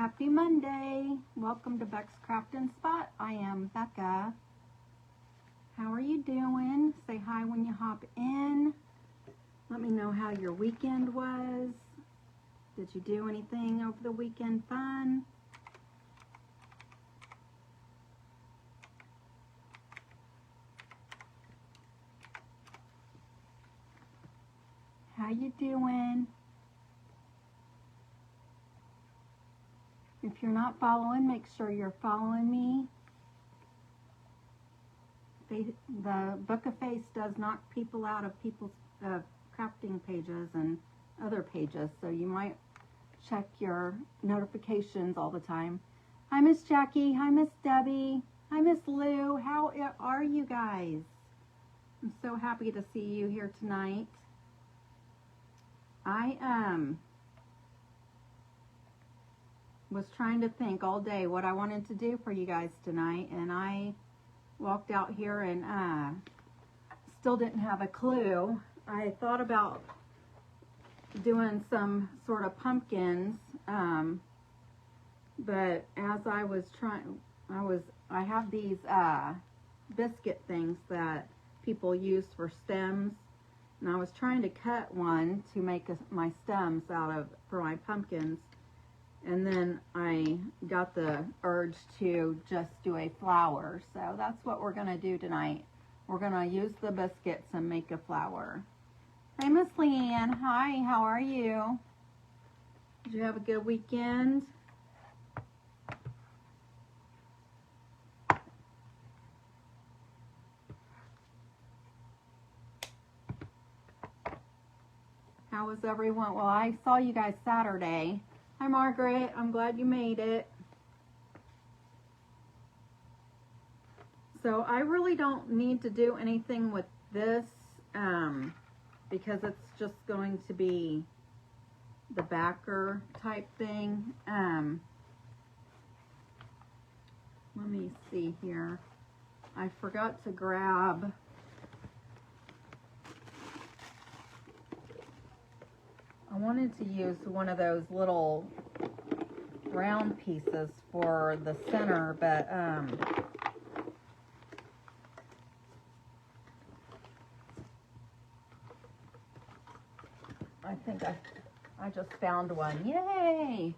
Happy Monday. Welcome to Beck's Craft and Spot. I am Becca. How are you doing? Say hi when you hop in. Let me know how your weekend was. Did you do anything over the weekend fun? How you doing? If you're not following, make sure you're following me. The Book of Face does knock people out of people's crafting pages and other pages, so you might check your notifications all the time. Hi, Miss Jackie. Hi, Miss Debbie. Hi, Miss Lou. How are you guys? I'm so happy to see you here tonight. I was trying to think all day what I wanted to do for you guys tonight, and I walked out here and still didn't have a clue. I thought about doing some sort of pumpkins, but as I was trying, I have these biscuit things that people use for stems, and I was trying to cut one to make my stems for my pumpkins. And then I got the urge to just do a flower. So that's what we're going to do tonight. We're going to use the biscuits and make a flower. Hey, Miss Leanne. Hi, how are you? Did you have a good weekend? How was everyone? Well, I saw you guys Saturday. Hi, Margaret. I'm glad you made it. So I really don't need to do anything with this because it's just going to be the backer type thing. Let me see here. I forgot to grab I wanted to use one of those little round pieces for the center, but I think I just found one. Yay!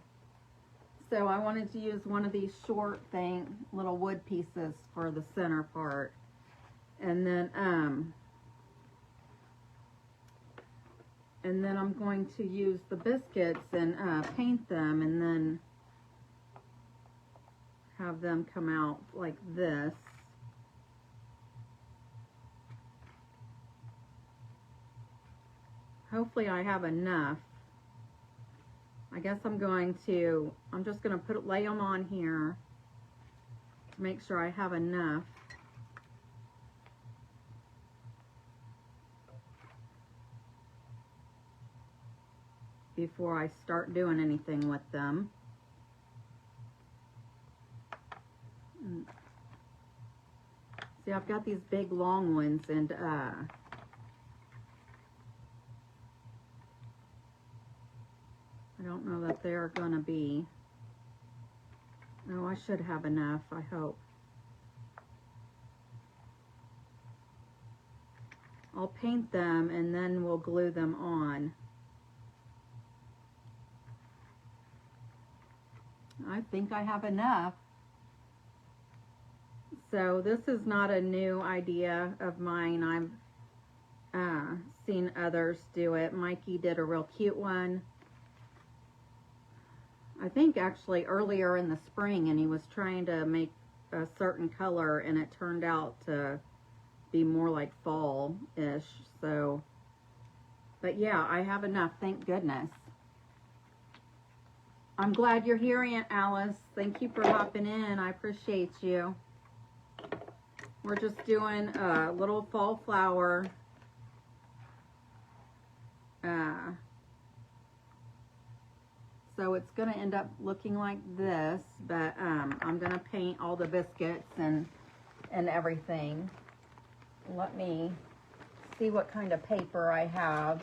So I wanted to use one of these short little wood pieces for the center part. And then I'm going to use the biscuits and paint them and then have them come out like this. Hopefully I have enough. I guess I'm just going to lay them on here to make sure I have enough. Before I start doing anything with them. See, I've got these big long ones, and I don't know that they're gonna be. No, I should have enough, I hope. I'll paint them and then we'll glue them on. I think I have enough. So this is not a new idea of mine. I've seen others do it. Mikey did a real cute one. I think actually earlier in the spring, and he was trying to make a certain color and it turned out to be more like fall-ish. So, but yeah, I have enough, thank goodness. I'm glad you're here, Aunt Alice. Thank you for hopping in. I appreciate you. We're just doing a little fall flower. So it's going to end up looking like this, but I'm going to paint all the biscuits and everything. Let me see what kind of paper I have.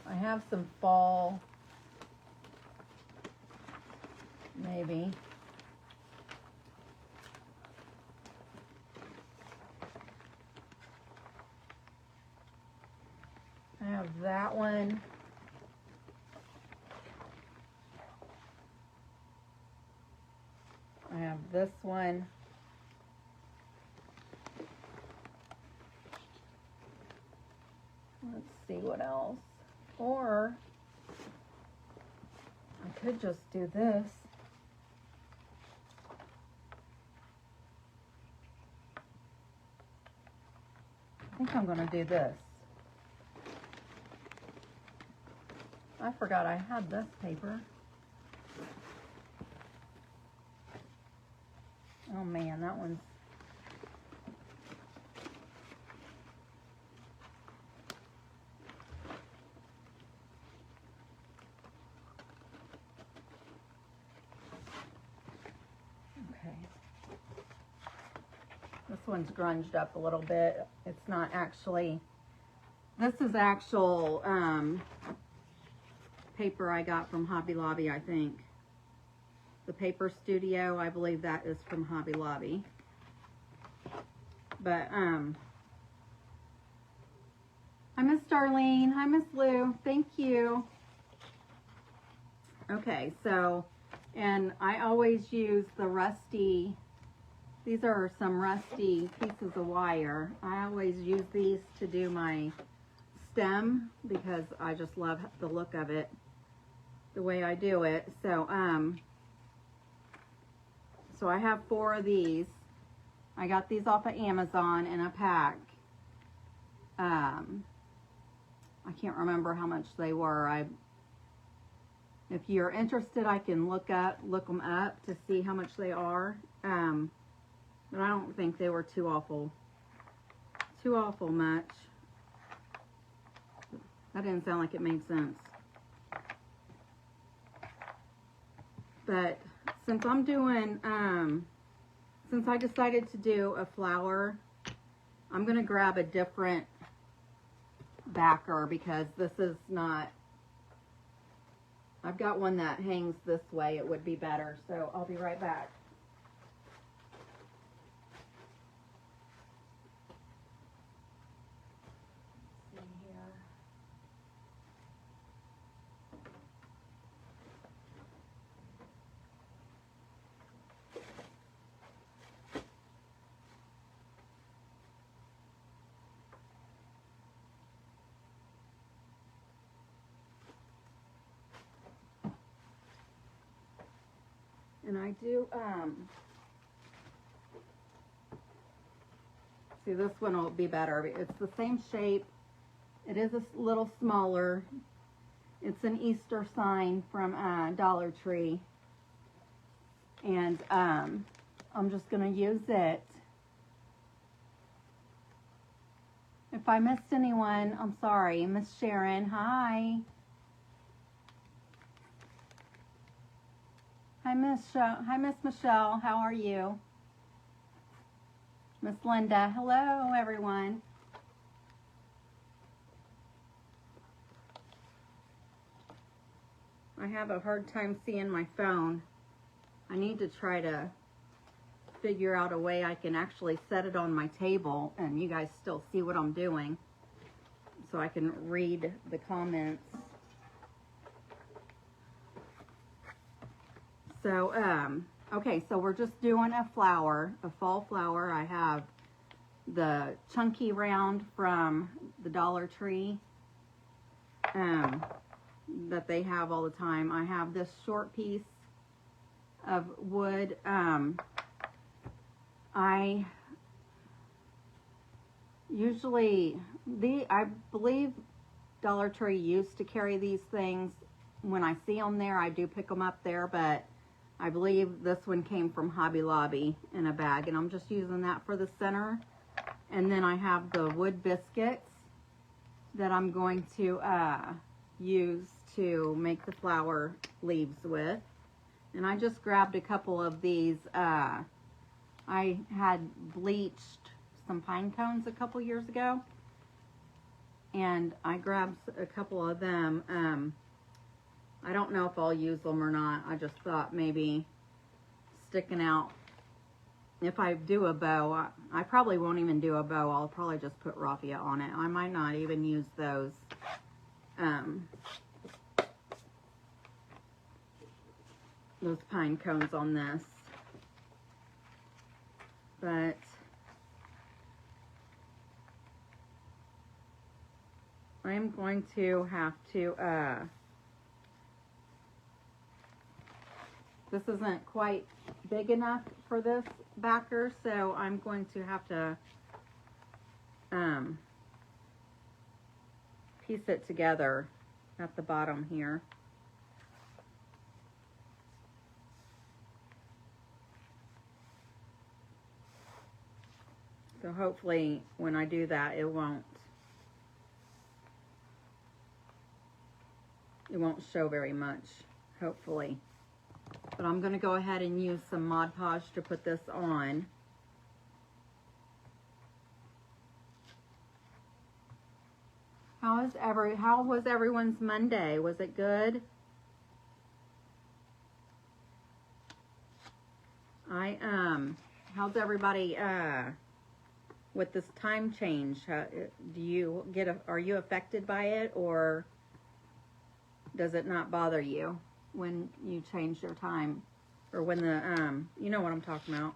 I have some fall maybe. I have that one. I have this one. Let's see what else. Or I could just do this. I think I'm going to do this. I forgot I had this paper. Oh man, that one's... Okay. This one's grunged up a little bit. It's not actually... This is actual paper I got from Hobby Lobby, I think. The Paper Studio, I believe that is from Hobby Lobby. But, hi Miss Darlene. Hi Miss Lou. Thank you. Okay, so, and I always use the rusty, these are some rusty pieces of wire. I always use these to do my stem because I just love the look of it, the way I do it. So, so I have 4 of these. I got these off of Amazon in a pack. I can't remember how much they were. If you're interested, I can look them up to see how much they are. But I don't think they were too awful much. That didn't sound like it made sense. But since I'm doing, since I decided to do a flower, I'm going to grab a different backer because this is not, I've got one that hangs this way. It would be better. So I'll be right back. And I do, see, this one will be better. It's the same shape. It is a little smaller. It's an Easter sign from Dollar Tree. And I'm just going to use it. If I missed anyone, I'm sorry. Miss Sharon, hi. Hi, Miss Michelle. How are you? Miss Linda. Hello, everyone. I have a hard time seeing my phone. I need to try to figure out a way I can actually set it on my table and you guys still see what I'm doing so I can read the comments. So, okay, so we're just doing a flower, a fall flower. I have the chunky round from the Dollar Tree that they have all the time. I have this short piece of wood. I usually, I believe Dollar Tree used to carry these things. When I see them there, I do pick them up there, but I believe this one came from Hobby Lobby in a bag, and I'm just using that for the center. And then I have the wood biscuits that I'm going to use to make the flower leaves with. And I just grabbed a couple of these. I had bleached some pine cones a couple years ago, and I grabbed a couple of them. I don't know if I'll use them or not. I just thought maybe sticking out. If I do a bow, I probably won't even do a bow. I'll probably just put raffia on it. I might not even use those pine cones on this. But I'm going to have to, this isn't quite big enough for this backer, so I'm going to have to piece it together at the bottom here. So hopefully when I do that, it won't show very much, hopefully. But I'm going to go ahead and use some Mod Podge to put this on. How was everyone's Monday? Was it good? How's everybody with this time change? Are you affected by it, or does it not bother you when you change your time, or when the you know what I'm talking about,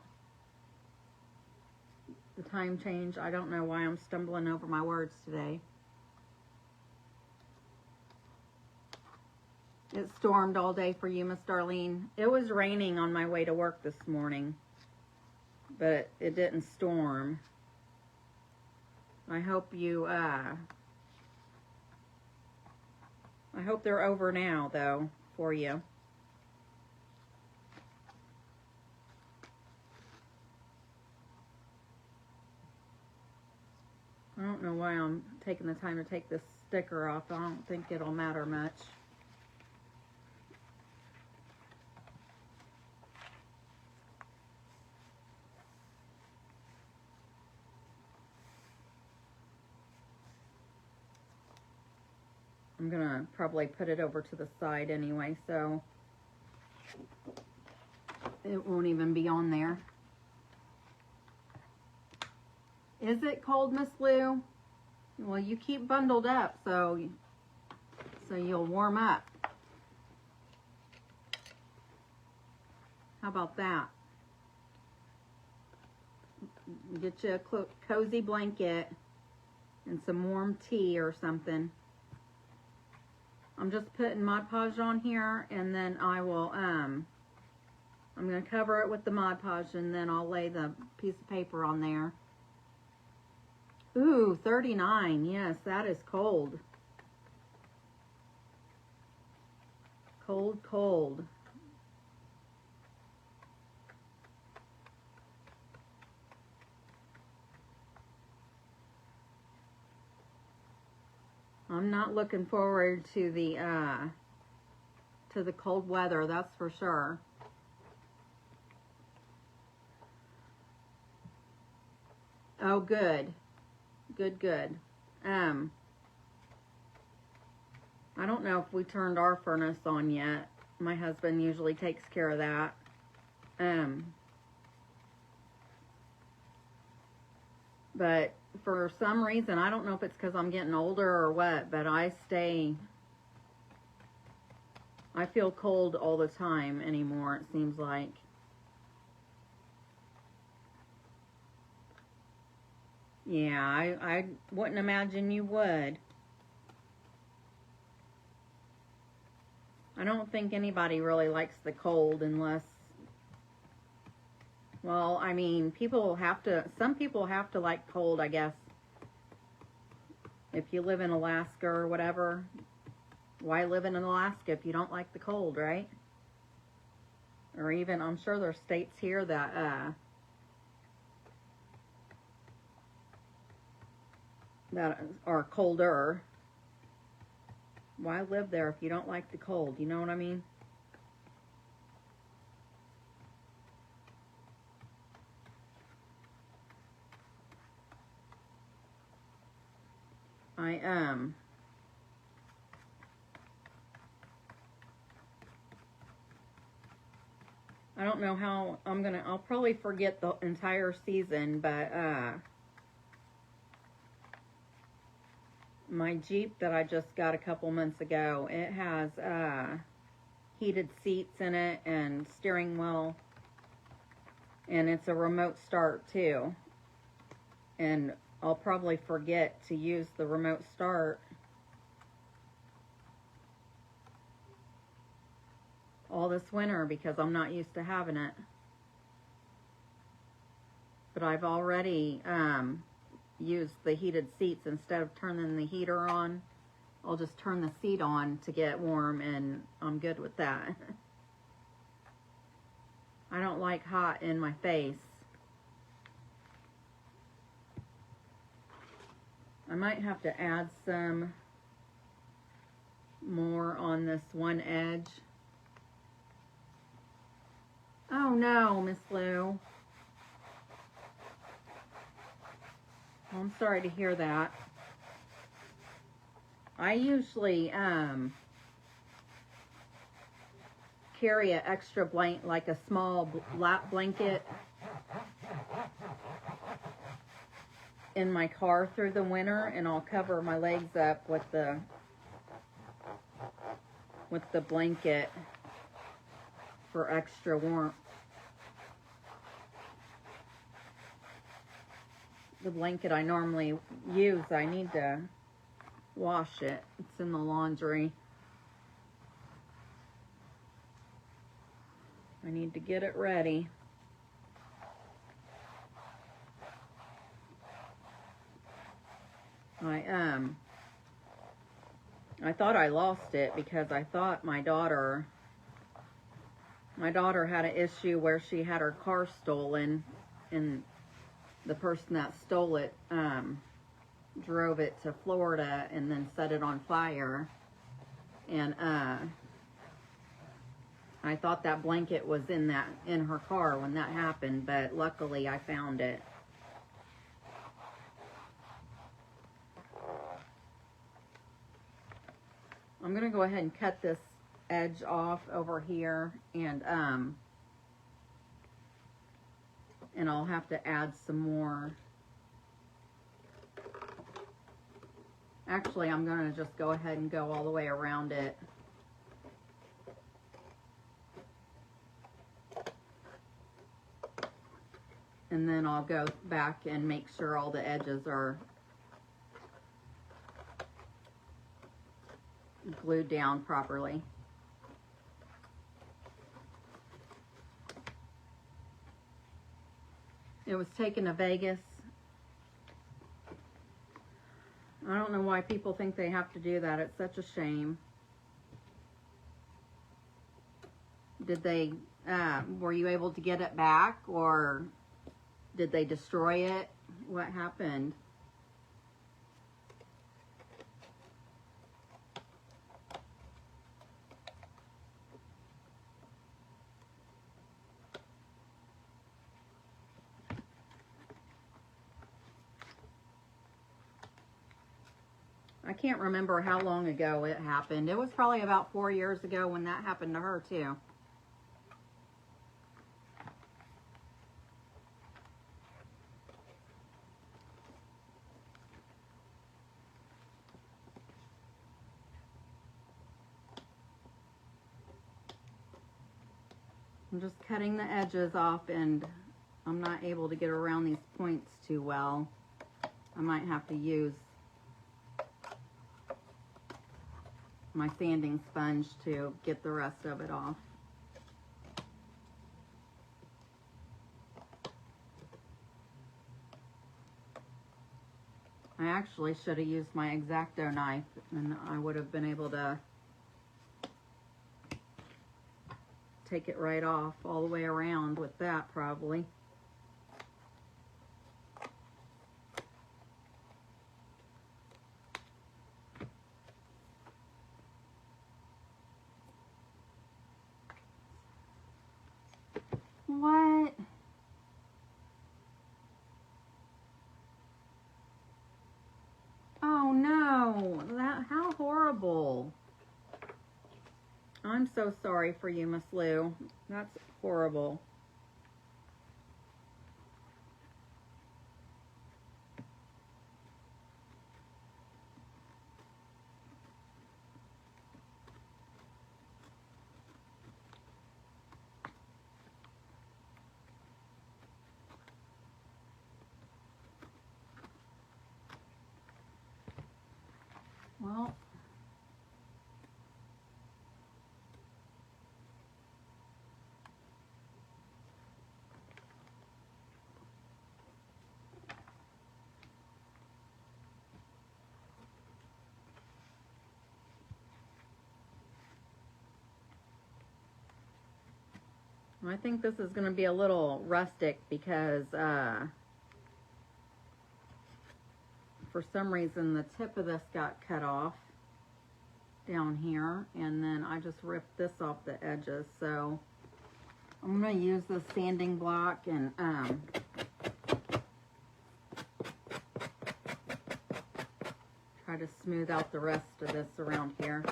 the time change? I don't know why I'm stumbling over my words today. It stormed all day for you, Miss Darlene. It was raining on my way to work this morning, but it didn't storm. I hope you, I hope they're over now, though, for you. I don't know why I'm taking the time to take this sticker off. I don't think it'll matter much. I'm gonna probably put it over to the side anyway, so it won't even be on there. Is it cold, Miss Lou? Well, you keep bundled up, so you'll warm up. How about that? Get you a cozy blanket and some warm tea or something. I'm just putting Mod Podge on here, and then I will, I'm going to cover it with the Mod Podge, and then I'll lay the piece of paper on there. Ooh, 39. Yes, that is cold. Cold, cold. I'm not looking forward to the cold weather, that's for sure. Oh, good. Good, good. I don't know if we turned our furnace on yet. My husband usually takes care of that. But for some reason, I don't know if it's because I'm getting older or what, but I feel cold all the time anymore, it seems like. Yeah, I wouldn't imagine you would. I don't think anybody really likes the cold unless, well, I mean, some people have to like cold, I guess. If you live in Alaska or whatever, why live in Alaska if you don't like the cold, right? Or even, I'm sure there's states here that are colder. Why live there if you don't like the cold? You know what I mean? I don't know how I'll probably forget the entire season, but my Jeep that I just got a couple months ago, it has heated seats in it and steering wheel, and it's a remote start too. And I'll probably forget to use the remote start all this winter because I'm not used to having it. But I've already used the heated seats. Instead of turning the heater on, I'll just turn the seat on to get warm, and I'm good with that. I don't like hot in my face. I might have to add some more on this one edge. Oh no, Miss Lou. I'm sorry to hear that. I usually carry an extra blanket, like a small lap blanket, in my car through the winter, and I'll cover my legs up with the blanket for extra warmth. The blanket I normally use, I need to wash it. It's in the laundry. I need to get it ready. I thought I lost it because I thought my daughter had an issue where she had her car stolen, and the person that stole it drove it to Florida and then set it on fire. And I thought that blanket was in her car when that happened, but luckily I found it. I'm gonna go ahead and cut this edge off over here, and I'll have to add some more. Actually, I'm gonna just go ahead and go all the way around it. And then I'll go back and make sure all the edges are glued down properly. It was taken to Vegas. I don't know why people think they have to do that. It's such a shame. Did they, were you able to get it back, or did they destroy it? What happened? I can't remember how long ago it happened. It was probably about 4 years ago when that happened to her too. I'm just cutting the edges off, and I'm not able to get around these points too well. I might have to use my sanding sponge to get the rest of it off. I actually should have used my X-Acto knife, and I would have been able to take it right off all the way around with that, probably. What? Oh no, how horrible. I'm I'm so sorry for you, Miss Lou. That's horrible. Well, I think this is going to be a little rustic because for some reason the tip of this got cut off down here, and then I just ripped this off the edges. So I'm going to use this sanding block and try to smooth out the rest of this around here.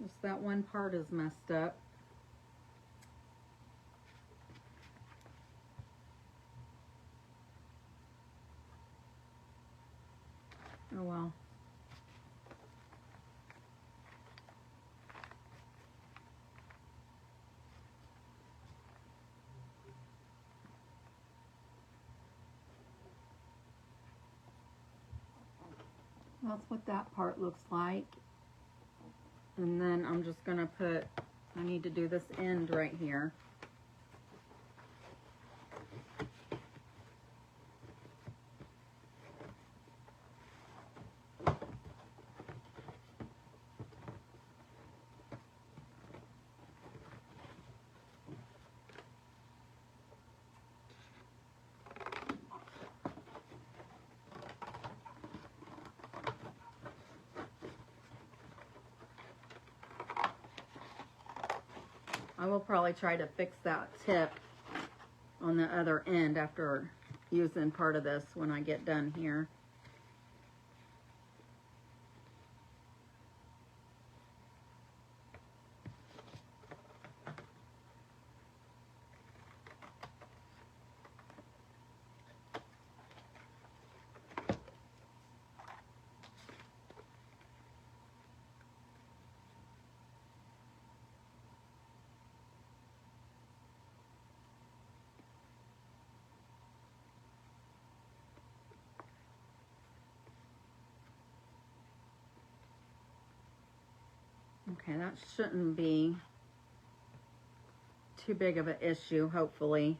Just that one part is messed up. Oh well. That's what that part looks like. And then I'm just going to put, I need to do this end right here. I will probably try to fix that tip on the other end after using part of this when I get done here. Okay, that shouldn't be too big of an issue, hopefully.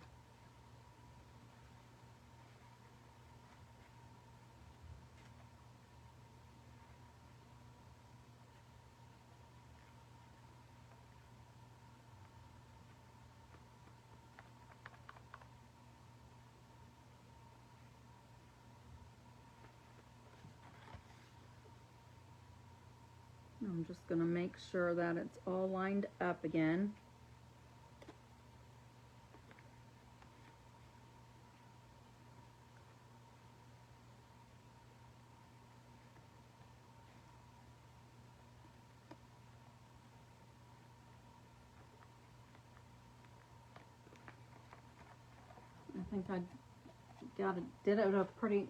I'm just going to make sure that it's all lined up again. I think I did it a pretty,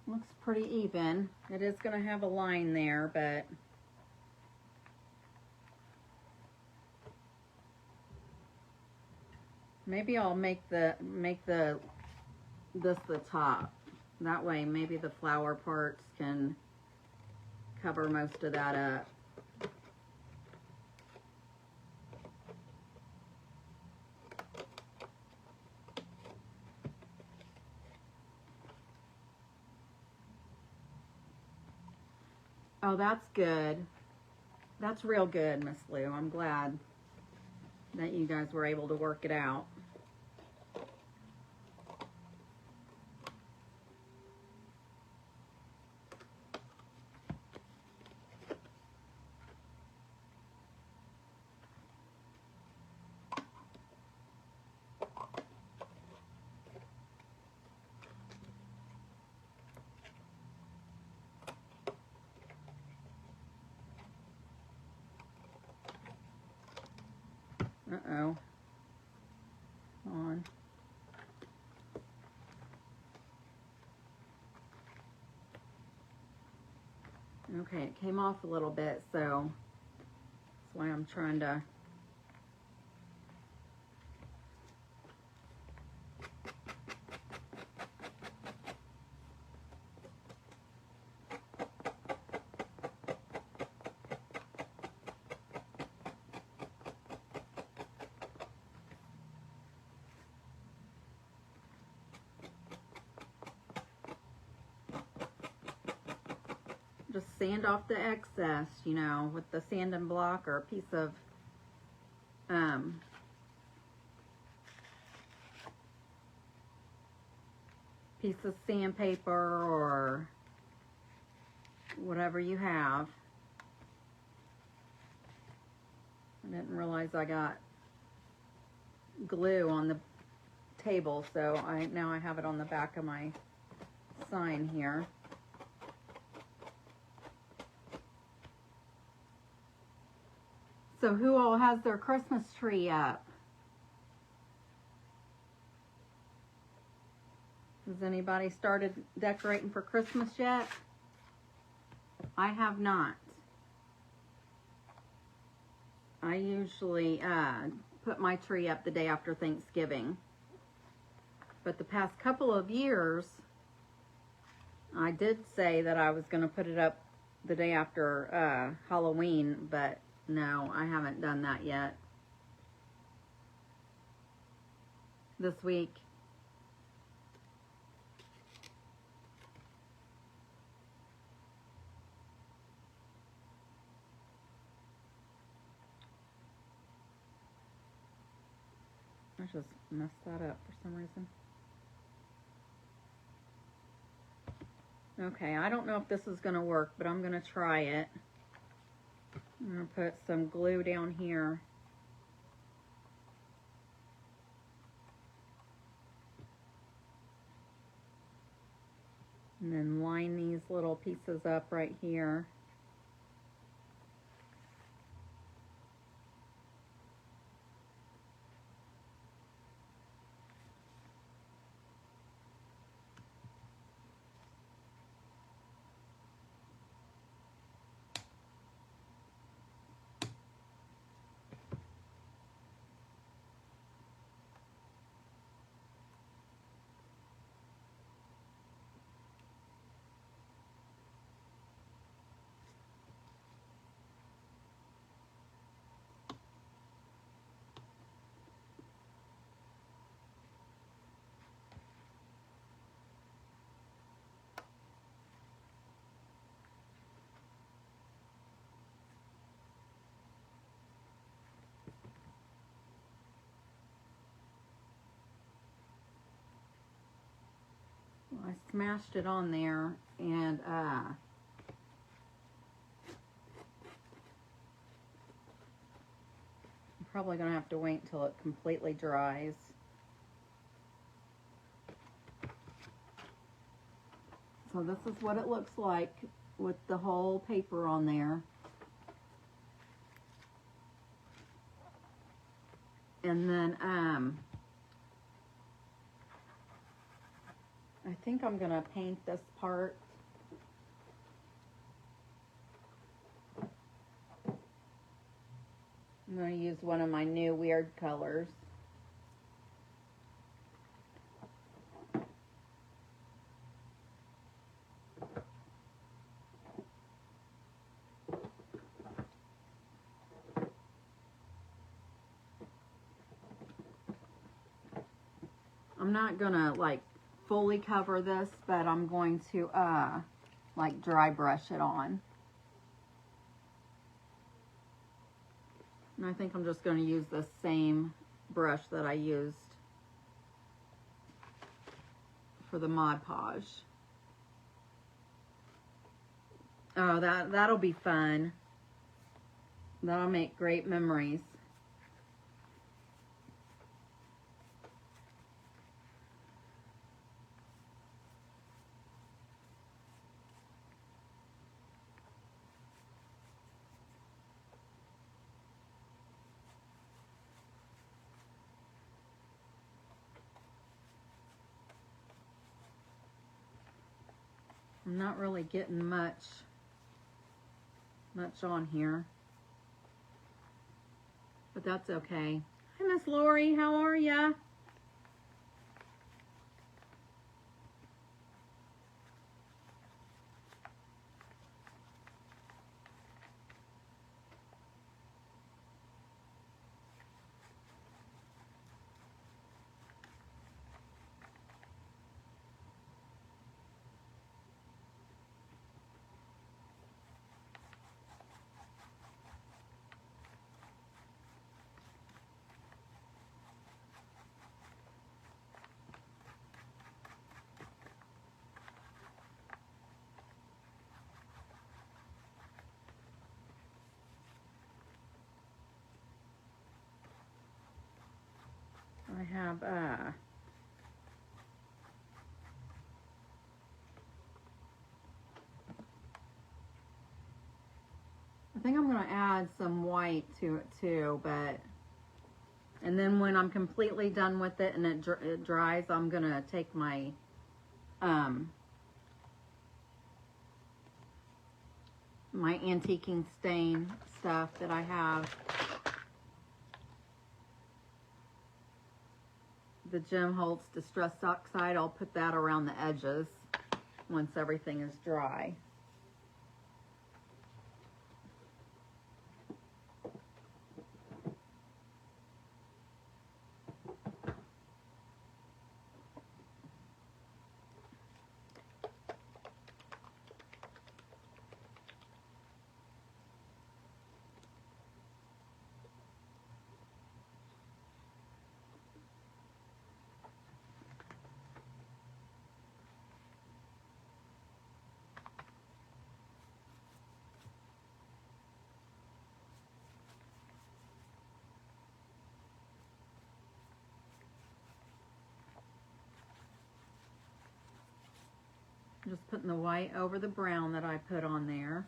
looks pretty even. It is going to have a line there, but maybe I'll make this the top. That way maybe the flower parts can cover most of that up. Oh, that's good. That's real good, Miss Lou. I'm glad that you guys were able to work it out. Uh-oh. Come on. Okay, it came off a little bit, so that's why I'm trying to just sand off the excess, you know, with the sanding block or a piece of sandpaper or whatever you have. I didn't realize I got glue on the table, so now I have it on the back of my sign here. So who all has their Christmas tree up? Has anybody started decorating for Christmas yet? I have not. I usually put my tree up the day after Thanksgiving. But the past couple of years, I did say that I was going to put it up the day after Halloween, but no, I haven't done that yet. This week. I just messed that up for some reason. Okay, I don't know if this is going to work, but I'm going to try it. I'm going to put some glue down here. And then line these little pieces up right here. I smashed it on there, and I'm probably going to have to wait until it completely dries. So this is what it looks like with the whole paper on there. And then I think I'm going to paint this part. I'm going to use one of my new weird colors. I'm not going to like fully cover this, but I'm going to like dry brush it on. And I think I'm just going to use the same brush that I used for the Mod Podge. Oh, that'll be fun. That'll make great memories. I'm not really getting much on here, but that's okay. Hi, Miss Lori, how are ya? I have I think I'm going to add some white to it too, and then when I'm completely done with it and it dries, I'm going to take my my antiquing stain stuff that I have, the Jim Holtz Distress Oxide. I'll put that around the edges once everything is dry. Just putting the white over the brown that I put on there.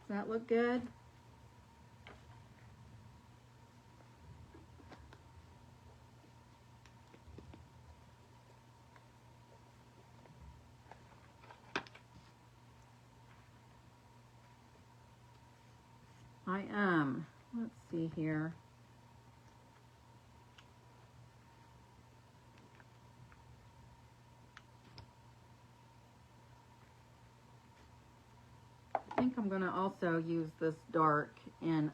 Does that look good? Let's see here. I think I'm going to also use this dark in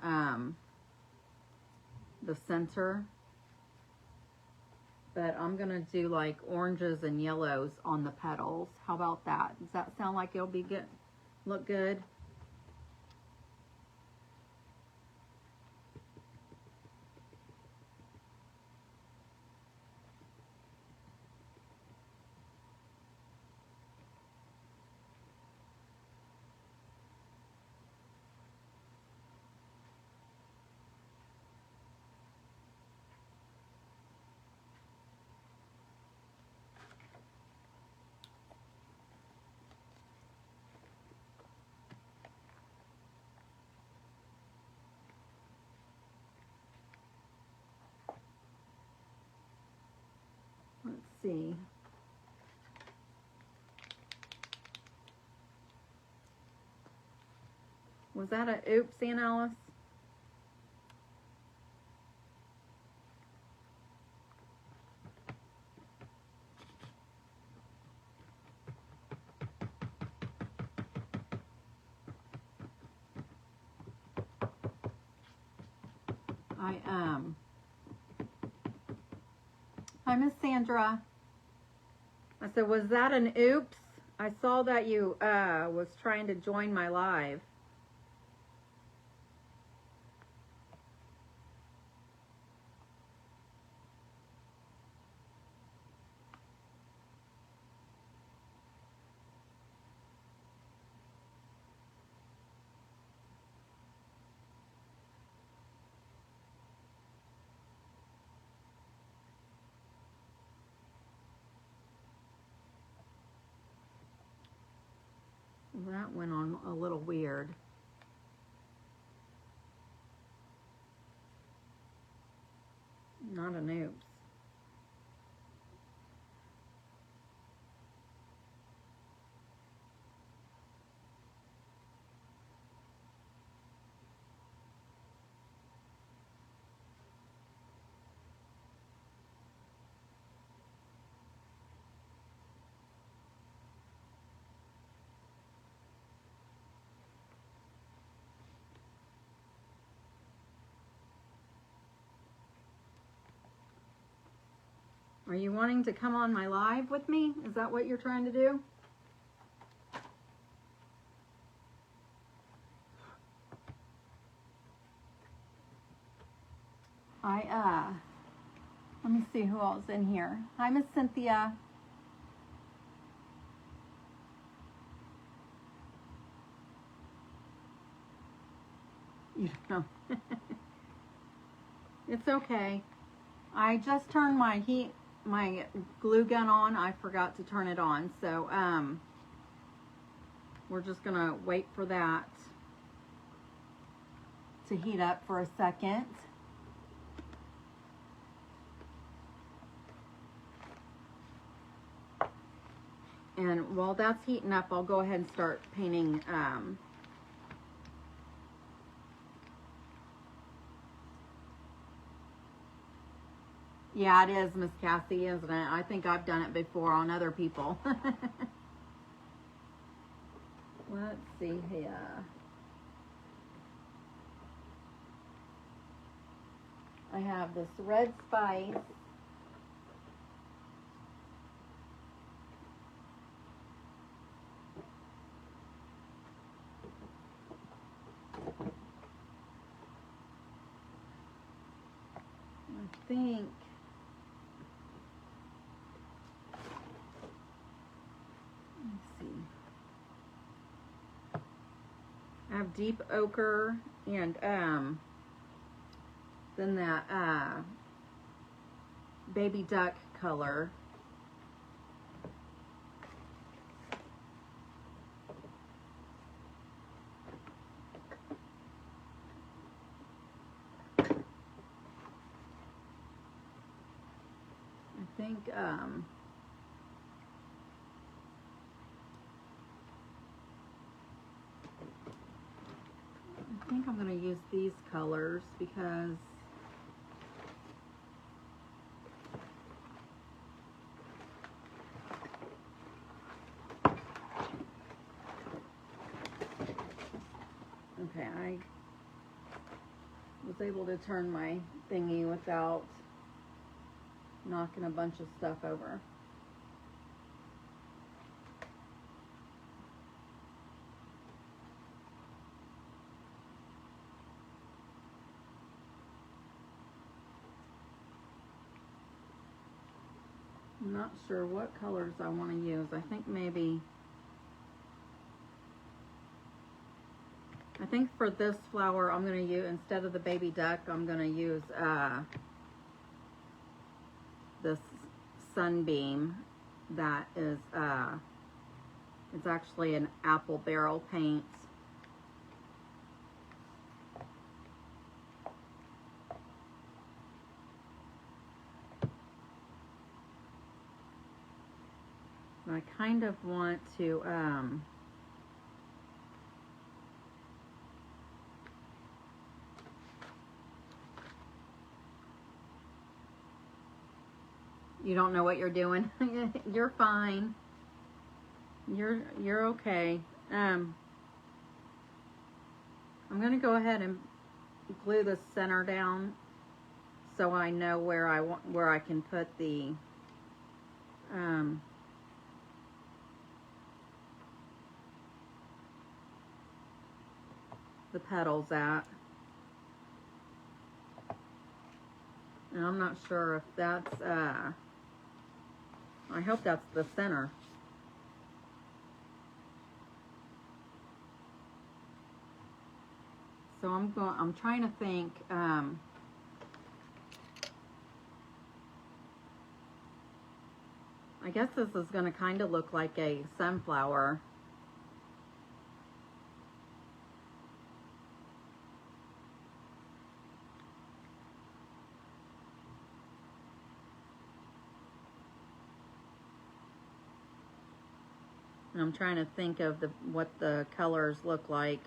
the center, but I'm going to do like oranges and yellows on the petals. How about that? Does that sound like it'll be good? Look good? Let's see. Was that a oops, Aunt Alice? Hi, Miss Sandra. I said, was that an oops? I saw that you was trying to join my live. That went on a little weird. Not an oops. Are you wanting to come on my live with me? Is that what you're trying to do? Let me see who else in here. Hi, Miss Cynthia. You don't know. It's okay. I just turned my glue gun on. I forgot to turn it on. So, we're just gonna wait for that to heat up for a second. And while that's heating up, I'll go ahead and start painting. Yeah, it is, Miss Cassie, isn't it? I think I've done it before on other people. Let's see here. I have this red spice. I think I have deep ochre and then that baby duck color. I think I'm going to use these colors because okay, I was able to turn my thingy without knocking a bunch of stuff over. I'm not sure what colors I want to use. I think for this flower I'm going to use, instead of the baby duck, I'm going to use this sunbeam that is it's actually an apple barrel paint. I kind of want to you don't know what you're doing. You're fine. You're okay. I'm going to go ahead and glue the center down so I know where I can put the petals at. And I'm not sure if that's I hope that's the center. So I'm trying to think I guess this is going to kind of look like a sunflower. And I'm trying to think of what the colors look like.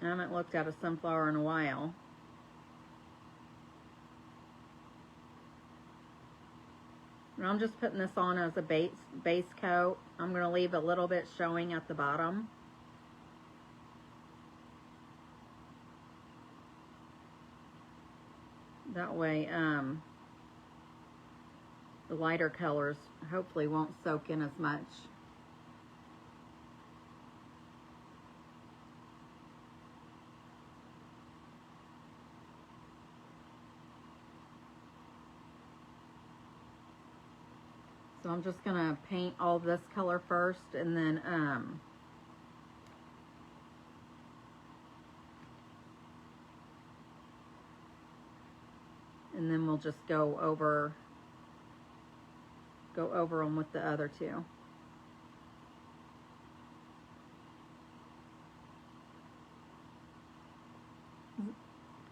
I haven't looked at a sunflower in a while. And I'm just putting this on as a base coat. I'm going to leave a little bit showing at the bottom. That way, the lighter colors hopefully won't soak in as much. So I'm just gonna paint all this color first, and then we'll just go over them with the other two.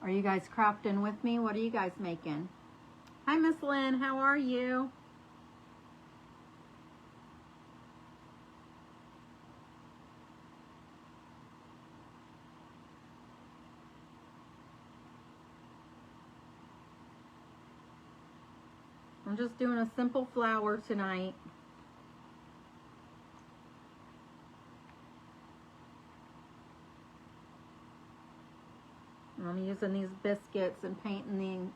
Are you guys crafting with me? What are you guys making? Hi, Miss Lynn. How are you? I'm just doing a simple flower tonight. I'm using these biscuits and painting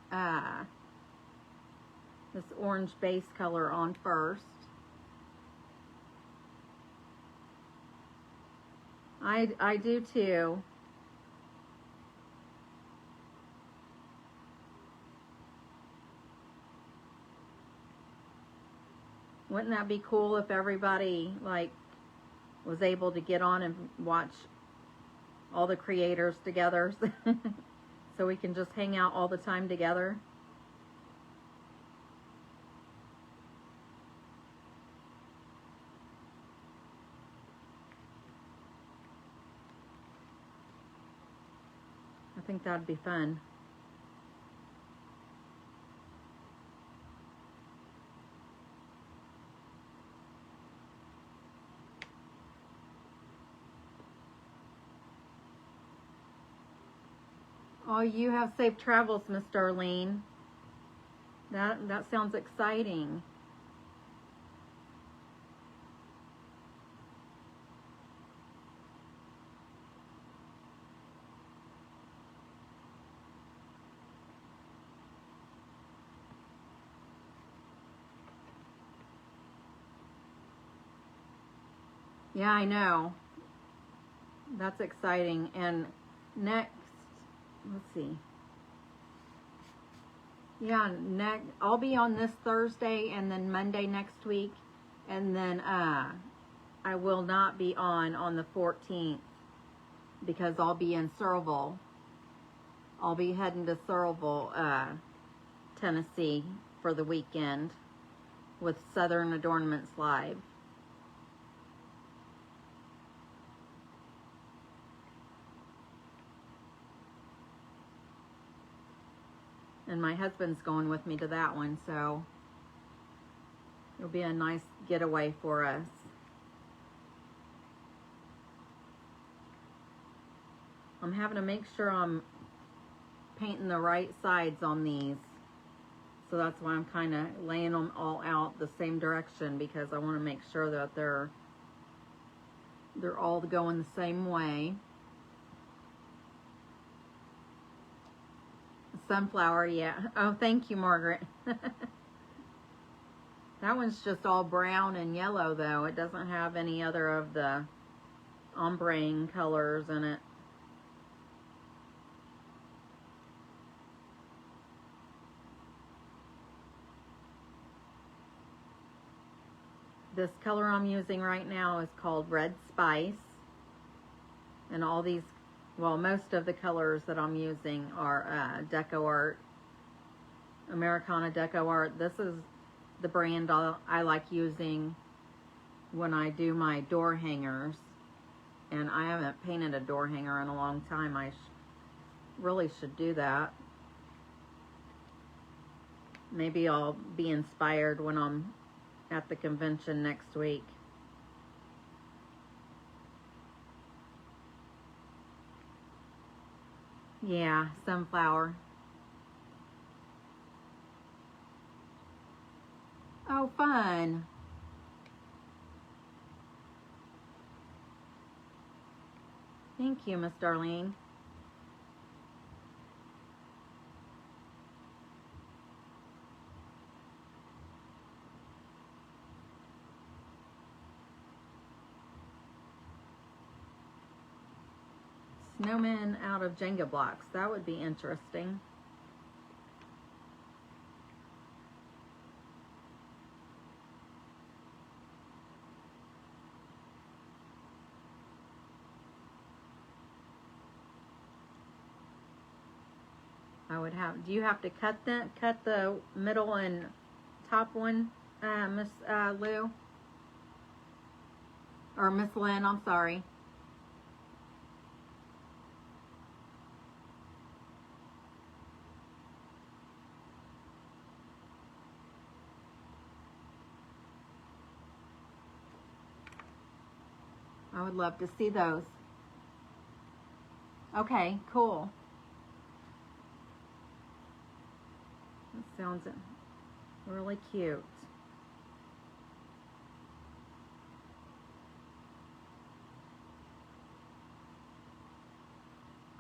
this orange base color on first. I do too. Wouldn't that be cool if everybody like was able to get on and watch all the creators together so we can just hang out all the time together? I think that'd be fun. Oh, you have safe travels, Miss Darlene. That sounds exciting. Yeah, I know. That's exciting. And next, let's see. Yeah, I'll be on this Thursday and then Monday next week, and then I will not be on the 14th because I'll be in Searleville. I'll be heading to Searleville, Tennessee for the weekend with Southern Adornments Live. And my husband's going with me to that one, so it'll be a nice getaway for us. I'm having to make sure I'm painting the right sides on these. So that's why I'm kind of laying them all out the same direction, because I want to make sure that they're all going the same way. Sunflower, yeah. Oh, thank you, Margaret. That one's just all brown and yellow, though. It doesn't have any other of the ombre colors in it. This color I'm using right now is called Red Spice. And all these, well, most of the colors that I'm using are Deco Art, Americana Deco Art. This is the brand I like using when I do my door hangers. And I haven't painted a door hanger in a long time. I really should do that. Maybe I'll be inspired when I'm at the convention next week. Yeah, sunflower. Oh, fun. Thank you, Miss Darlene. Snowmen out of Jenga blocks. That would be interesting. I would have. Do you have to cut the middle and top one, Miss Lou, or Miss Lynn? I'm sorry. I would love to see those. Okay, cool. That sounds really cute.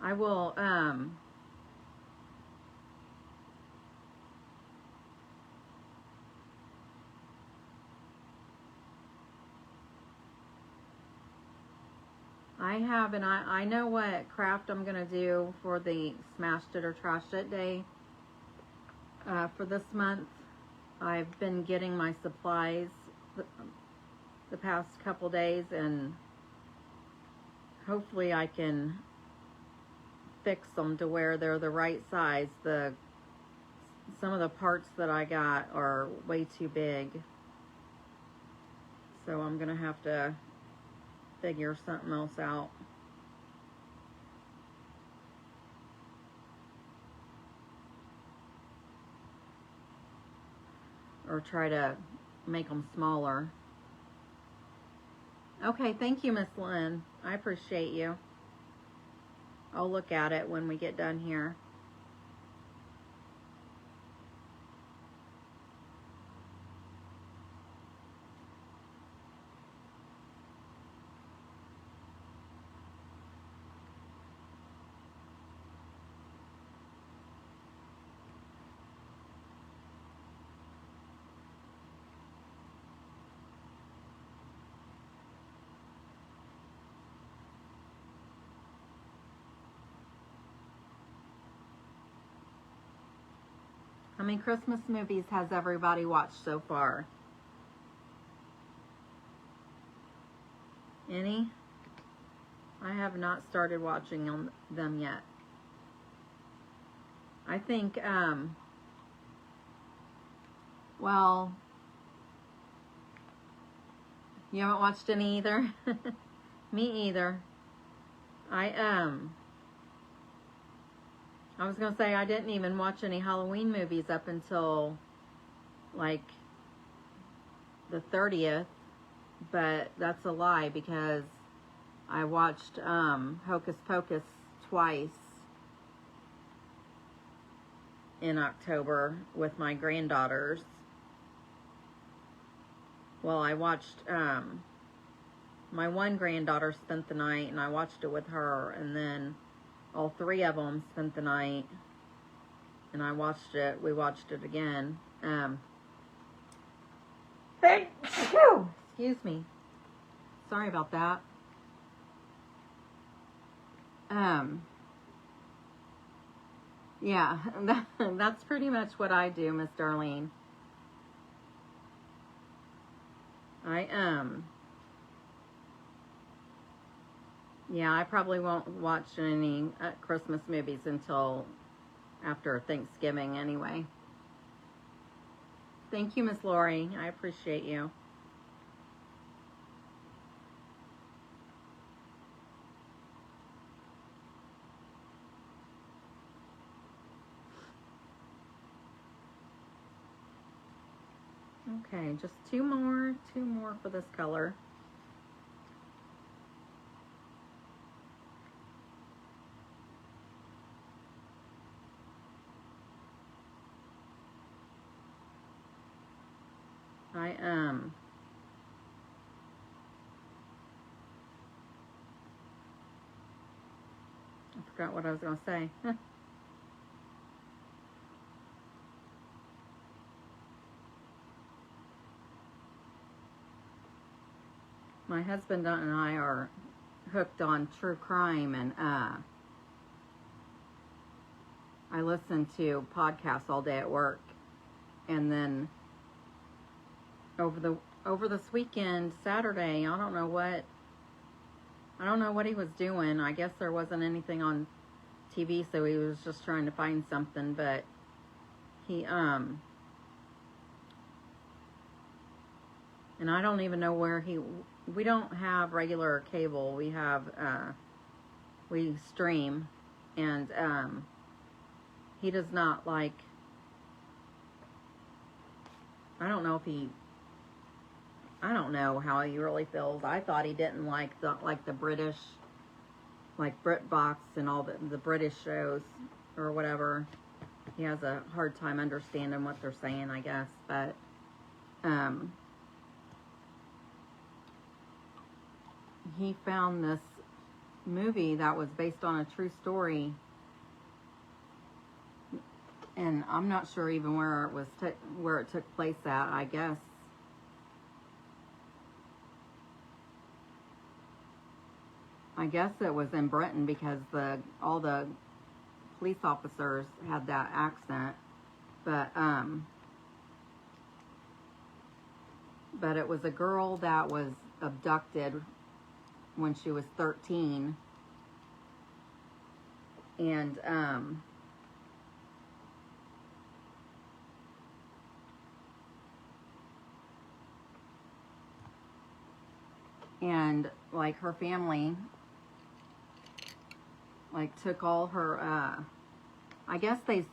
I will, I have, and I know what craft I'm going to do for the Smashed It or Trashed It day for this month. I've been getting my supplies the past couple days, and hopefully I can fix them to where they're the right size. Some of the parts that I got are way too big, so I'm going to have to figure something else out. Or try to make them smaller. Okay, thank you, Miss Lynn. I appreciate you. I'll look at it when we get done here. How many Christmas movies has everybody watched so far? Any? I have not started watching them yet. I think, well, you haven't watched any either? Me either. I was going to say I didn't even watch any Halloween movies up until like the 30th, but that's a lie because I watched Hocus Pocus twice in October with my granddaughters. Well, I watched, my one granddaughter spent the night and I watched it with her, and then all three of them spent the night and we watched it again. Excuse me. Sorry about that. Yeah, that's pretty much what I do, Miss Darlene. Yeah, I probably won't watch any Christmas movies until after Thanksgiving anyway. Thank you, Miss Lori. I appreciate you. Okay, just two more for this color. I forgot what I was going to say. My husband and I are hooked on true crime, and I listen to podcasts all day at work. And then over this weekend, Saturday, I don't know what he was doing. I guess there wasn't anything on TV, so he was just trying to find something, but he and I don't even know where we don't have regular cable. We have we stream, and he does not like, I don't know how he really feels. I thought he didn't like the British, like BritBox and all the British shows or whatever. He has a hard time understanding what they're saying, I guess. But he found this movie that was based on a true story, and I'm not sure even where it was where it took place at. I guess it was in Britain, because all the police officers had that accent, but it was a girl that was abducted when she was 13, and like her family like took all her I guess they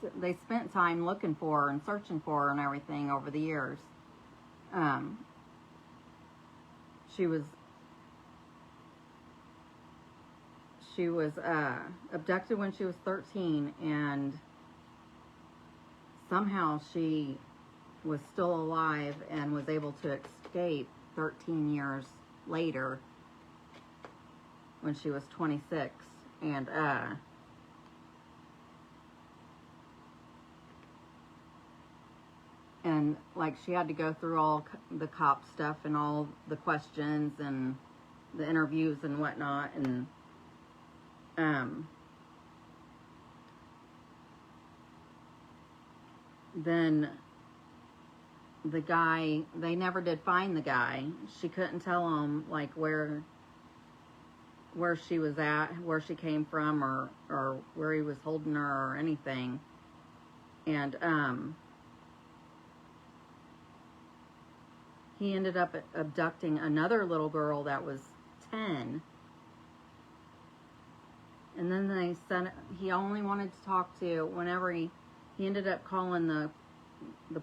spent time looking for her and searching for her and everything over the years. She was abducted when she was 13, and somehow she was still alive and was able to escape 13 years later when she was 26. And like, she had to go through all the cop stuff and all the questions and the interviews and whatnot, and then the guy, they never did find the guy. She couldn't tell him like where she was at, where she came from, or where he was holding her or anything. And he ended up abducting another little girl that was 10. And then he only wanted to talk to, whenever he ended up calling the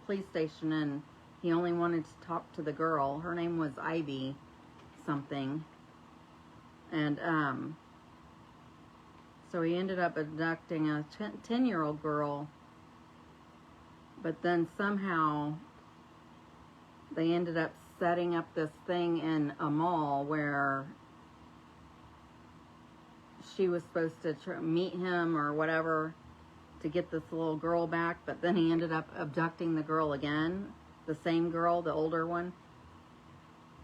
police station, and he only wanted to talk to the girl. Her name was Ivy something. And so he ended up abducting a 10-year-old girl, but then somehow they ended up setting up this thing in a mall where she was supposed to meet him or whatever to get this little girl back, but then he ended up abducting the girl again, the same girl, the older one.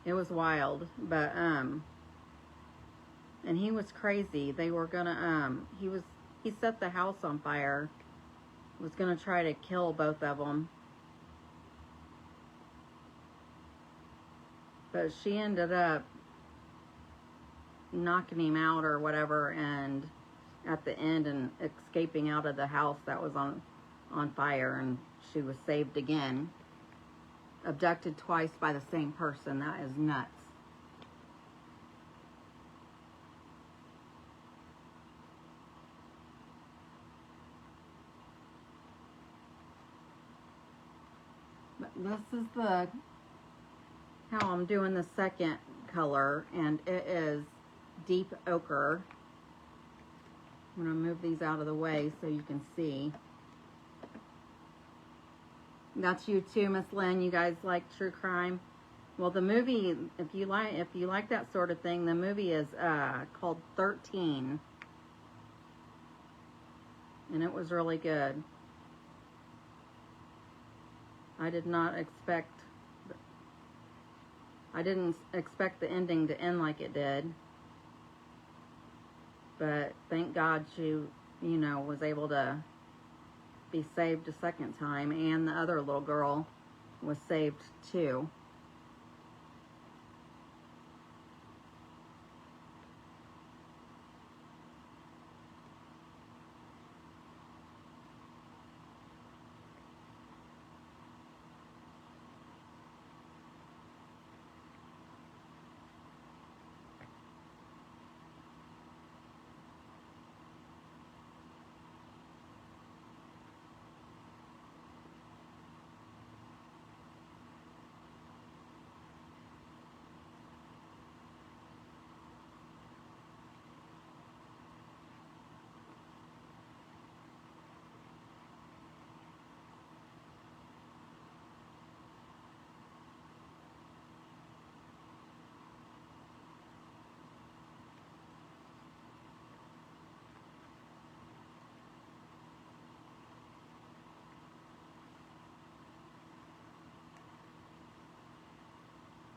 It was wild, but and he was crazy. They were gonna he set the house on fire, was gonna try to kill both of them, but she ended up knocking him out or whatever, and at the end, and escaping out of the house that was on fire, and she was saved again. Abducted twice by the same person. That is nuts. But this is the how I'm doing the second color, and it is deep ochre. I'm going to move these out of the way so you can see. That's you too, Miss Lynn. You guys like true crime? Well, the movie, if you like that sort of thing, the movie is called 13, and it was really good. I didn't expect the ending to end like it did, but thank God she, was able to be saved a second time, and the other little girl was saved too.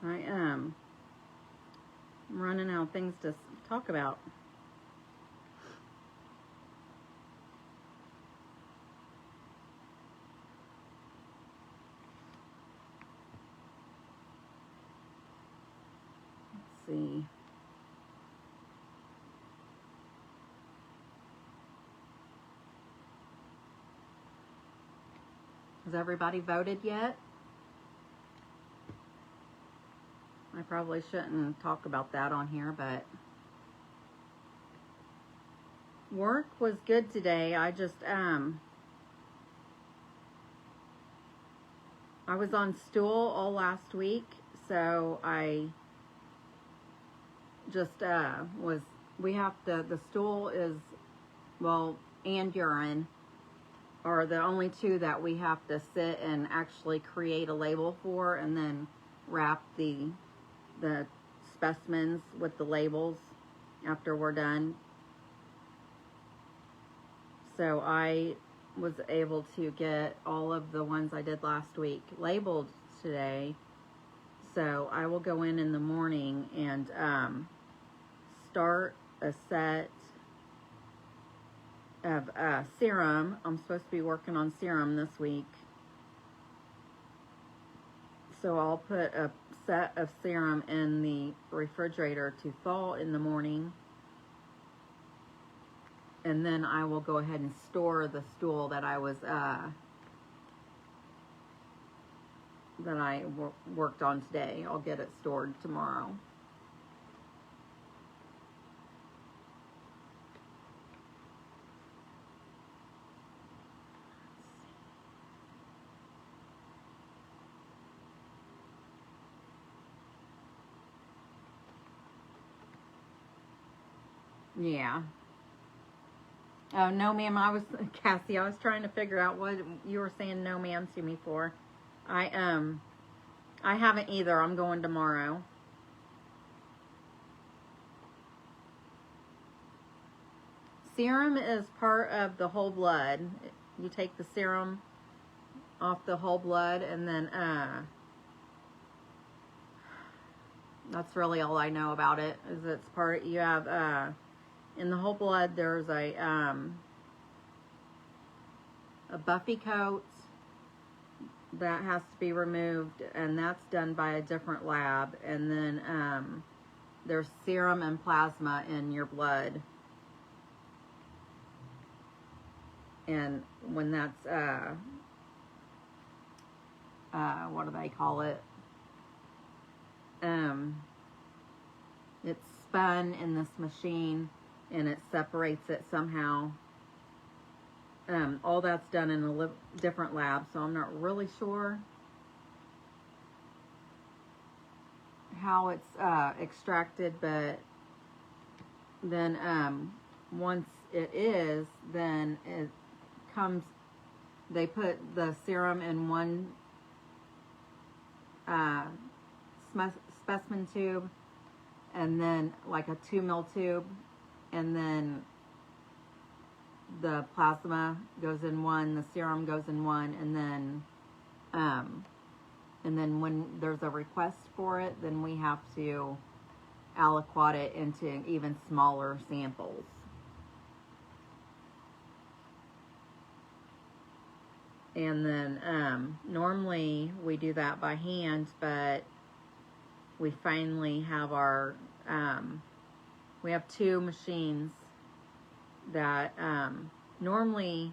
I am running out of things to talk about. Let's see. Has everybody voted yet? I probably shouldn't talk about that on here, but work was good today. I just, I was on stool all last week, so I just, the stool is, well, and urine are the only two that we have to sit and actually create a label for, and then wrap the specimens with the labels after we're done. So I was able to get all of the ones I did last week labeled today. So I will go in the morning and start a set of serum. I'm supposed to be working on serum this week. So I'll put a set of serum in the refrigerator to thaw in the morning, and then I will go ahead and store the stool that I was worked on today. I'll get it stored tomorrow. Yeah. Oh, no, ma'am. Cassie, I was trying to figure out what you were saying no, ma'am, to me for. I haven't either. I'm going tomorrow. Serum is part of the whole blood. You take the serum off the whole blood, and then, that's really all I know about it, is it's part, you have, in the whole blood, there's a buffy coat that has to be removed, and that's done by a different lab. And then there's serum and plasma in your blood, and when that's what do they call it? It's spun in this machine, and it separates it somehow. All that's done in a different lab, so I'm not really sure. how it's extracted, but then once it is, then it comes, they put the serum in one specimen tube, and then like a 2 ml tube, and then the plasma goes in one, the serum goes in one, and then when there's a request for it, then we have to aliquot it into even smaller samples. And then normally we do that by hand, but we finally have our, we have 2 machines that normally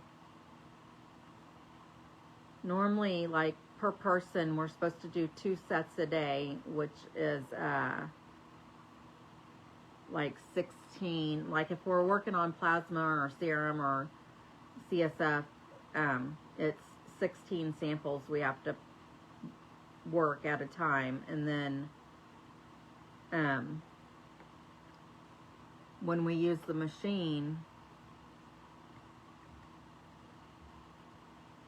like per person we're supposed to do 2 sets a day, which is like 16, like if we're working on plasma or serum or CSF, it's 16 samples we have to work at a time. And then when we use the machine,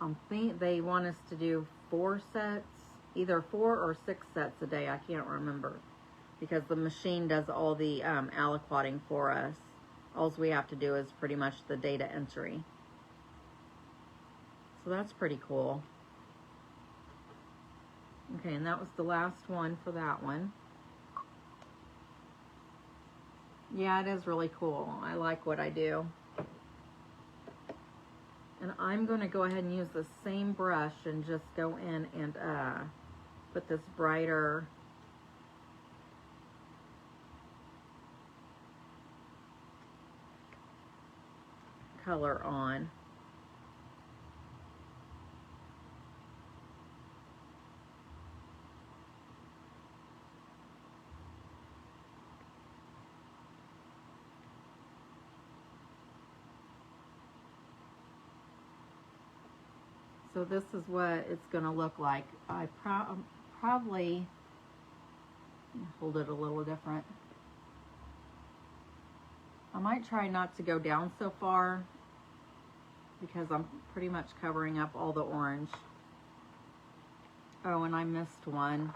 I think they want us to do 4 sets, either 4 or 6 sets a day. I can't remember, because the machine does all the aliquoting for us. All we have to do is pretty much the data entry. So that's pretty cool. Okay, and that was the last one for that one. Yeah, it is really cool. I like what I do. And I'm going to go ahead and use the same brush and just go in and put this brighter color on. So this is what it's going to look like. I probably hold it a little different. I might try not to go down so far because I'm pretty much covering up all the orange. Oh, and I missed one.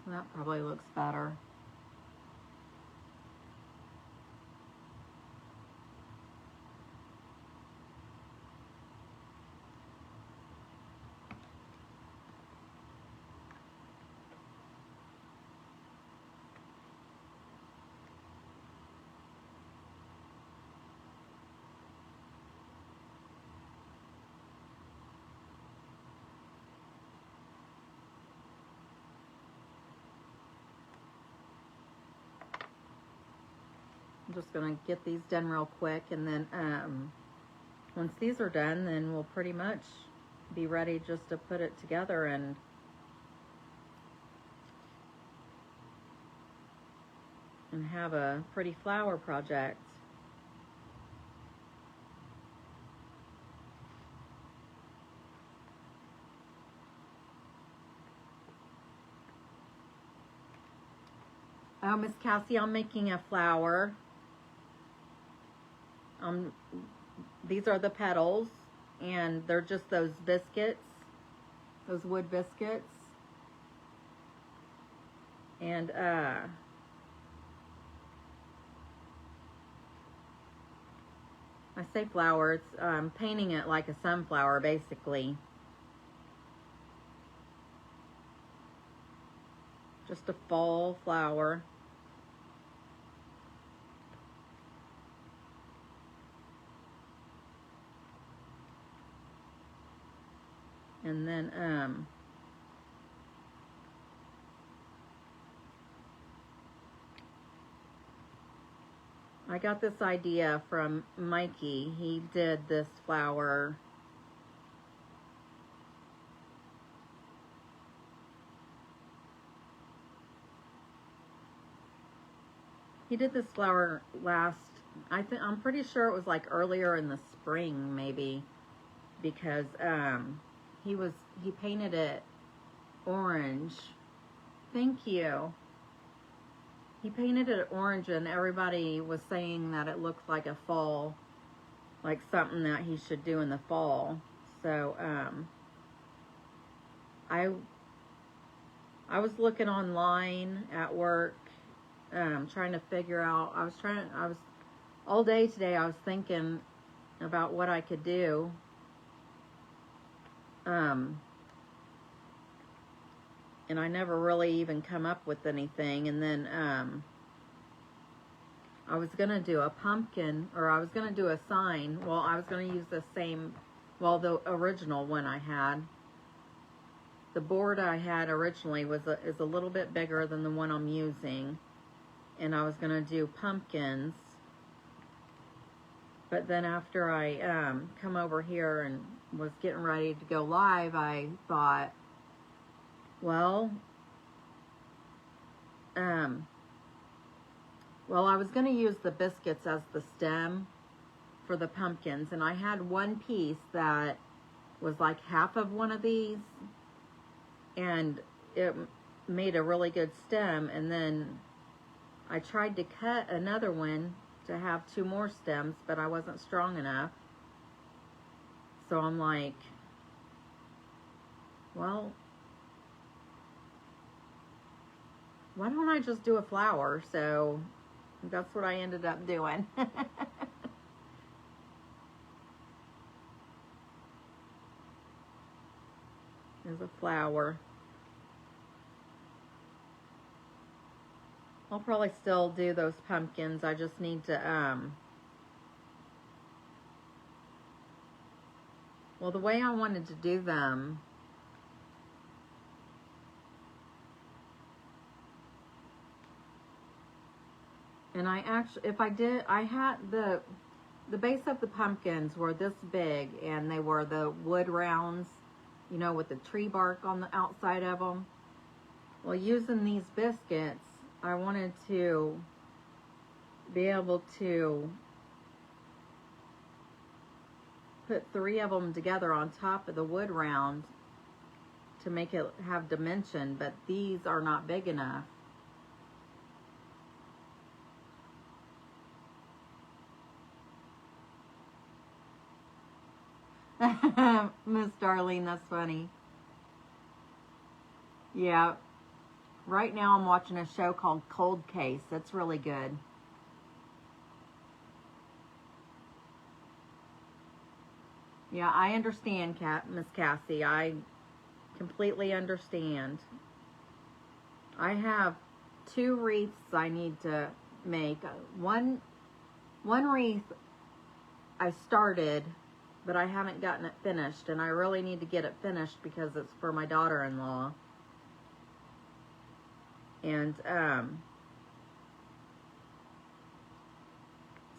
That probably looks better. I'm just going to get these done real quick, and then once these are done, then we'll pretty much be ready just to put it together and have a pretty flower project. Oh, Miss Cassie, I'm making a flower. These are the petals, and they're just those biscuits, those wood biscuits. And I say flower, it's painting it like a sunflower, basically. Just a fall flower. And then I got this idea from Mikey. He did this flower He did this flower I'm pretty sure it was like earlier in the spring, maybe, because he painted it orange. Thank you. He painted it orange, and everybody was saying that it looked like a fall, like something that he should do in the fall. So I was looking online at work, trying to figure out. All day today I was thinking about what I could do. And I never really even come up with anything. And then I was going to do a pumpkin, or I was going to do a sign. Well, I was going to use the the original one I had. The board I had originally is a little bit bigger than the one I'm using. And I was going to do pumpkins. But then after I come over here and was getting ready to go live, I thought, well, I was going to use the biscuits as the stem for the pumpkins, and I had one piece that was like half of one of these, and it made a really good stem, and then I tried to cut another one to have 2 more stems, but I wasn't strong enough. So I'm like, well, why don't I just do a flower? So that's what I ended up doing. There's a flower. I'll probably still do those pumpkins. I just need to, well, the way I wanted to do them, and I had the base of the pumpkins were this big, and they were the wood rounds, you know, with the tree bark on the outside of them. Well, using these biscuits, I wanted to be able to put 3 of them together on top of the wood round to make it have dimension, but these are not big enough. Miss Darlene, that's funny. Yeah. Right now I'm watching a show called Cold Case. That's really good. Yeah, I understand, Miss Cassie. I completely understand. I have 2 wreaths I need to make. One wreath I started, but I haven't gotten it finished, and I really need to get it finished because it's for my daughter-in-law. And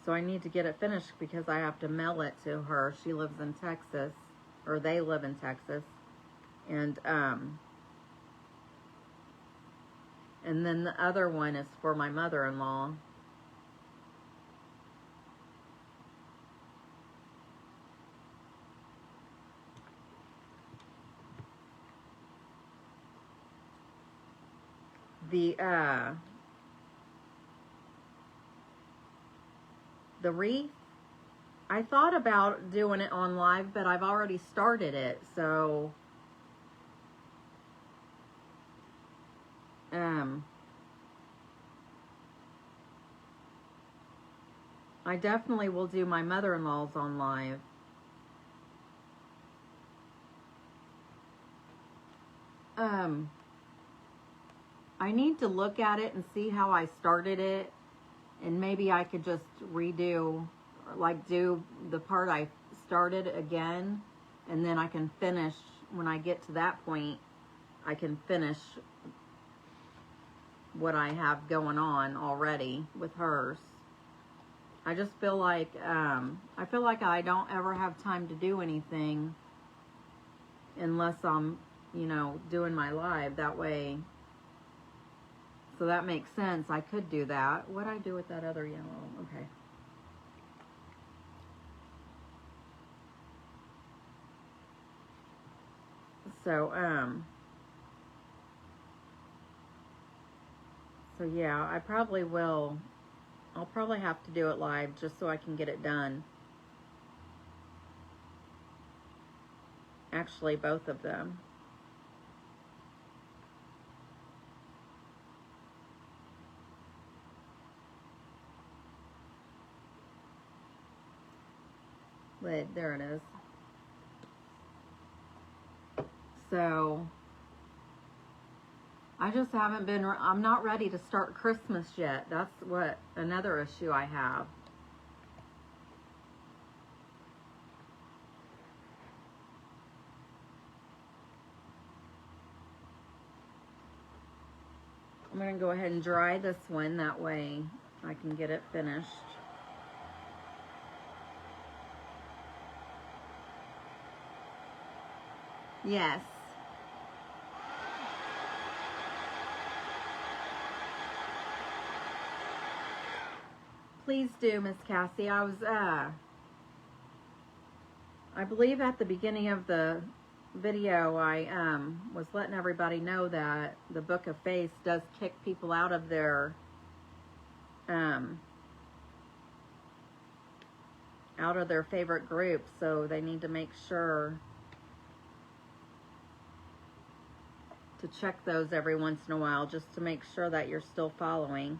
so I need to get it finished because I have to mail it to her. She lives in Texas, or they live in Texas. And then the other one is for my mother-in-law. The wreath, I thought about doing it on live, but I've already started it, so I definitely will do my mother-in-law's on live. I need to look at it and see how I started it, and maybe I could just redo, like do the part I started again, and then I can finish, when I get to that point, I can finish what I have going on already with hers. I just feel like, I don't ever have time to do anything unless I'm, you know, doing my live. That way So that makes sense. I could do that. What do I do with that other yellow? Okay. So, so yeah, I probably will. I'll probably have to do it live just so I can get it done. Actually, both of them. Wait, there it is. So, I just haven't been, I'm not ready to start Christmas yet. That's what, another issue I have. I'm going to go ahead and dry this one, that way I can get it finished. Yes. Please do, Miss Cassie. I was, I believe at the beginning of the video, I was letting everybody know that the Book of Face does kick people out of their, favorite group, so they need to make sure to check those every once in a while, just to make sure that you're still following.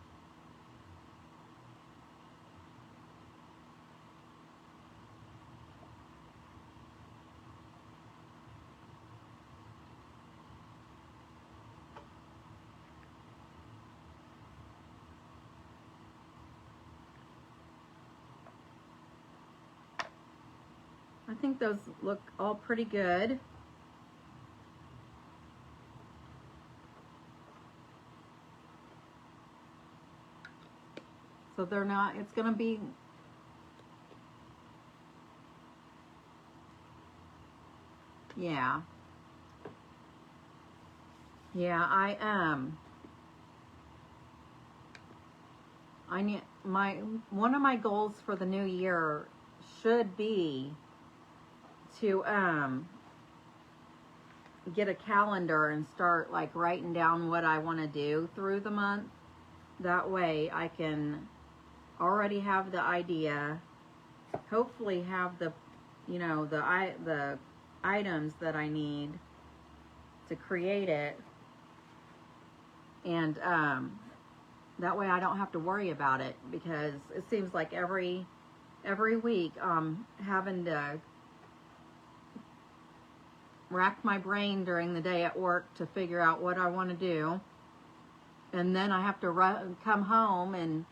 I think those look all pretty good. So they're not, it's going to be, yeah. Yeah, I need, one of my goals for the new year should be to, get a calendar and start like writing down what I want to do through the month. That way I can already have the idea, hopefully have the, you know, the items that I need to create it, and that way I don't have to worry about it, because it seems like every week I'm having to rack my brain during the day at work to figure out what I want to do, and then I have to come home and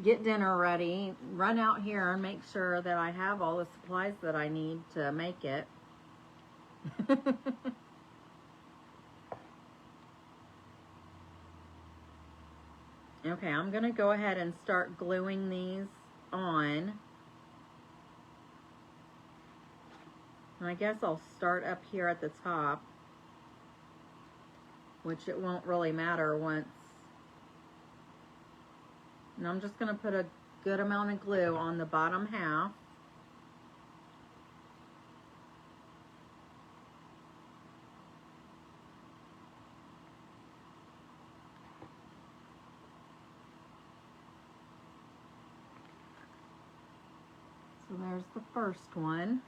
get dinner ready, run out here and make sure that I have all the supplies that I need to make it. Okay, I'm going to go ahead and start gluing these on. And I guess I'll start up here at the top, which it won't really matter once. And I'm just going to put a good amount of glue on the bottom half. So there's the first one.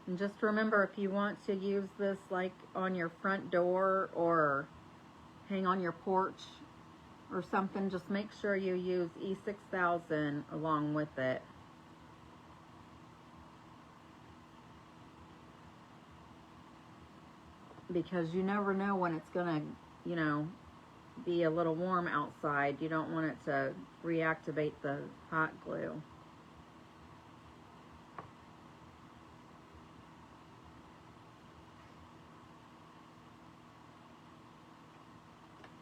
And just remember, if you want to use this like on your front door or hang on your porch or something, just make sure you use E6000 along with it. Because you never know when it's gonna, you know, be a little warm outside. You don't want it to reactivate the hot glue.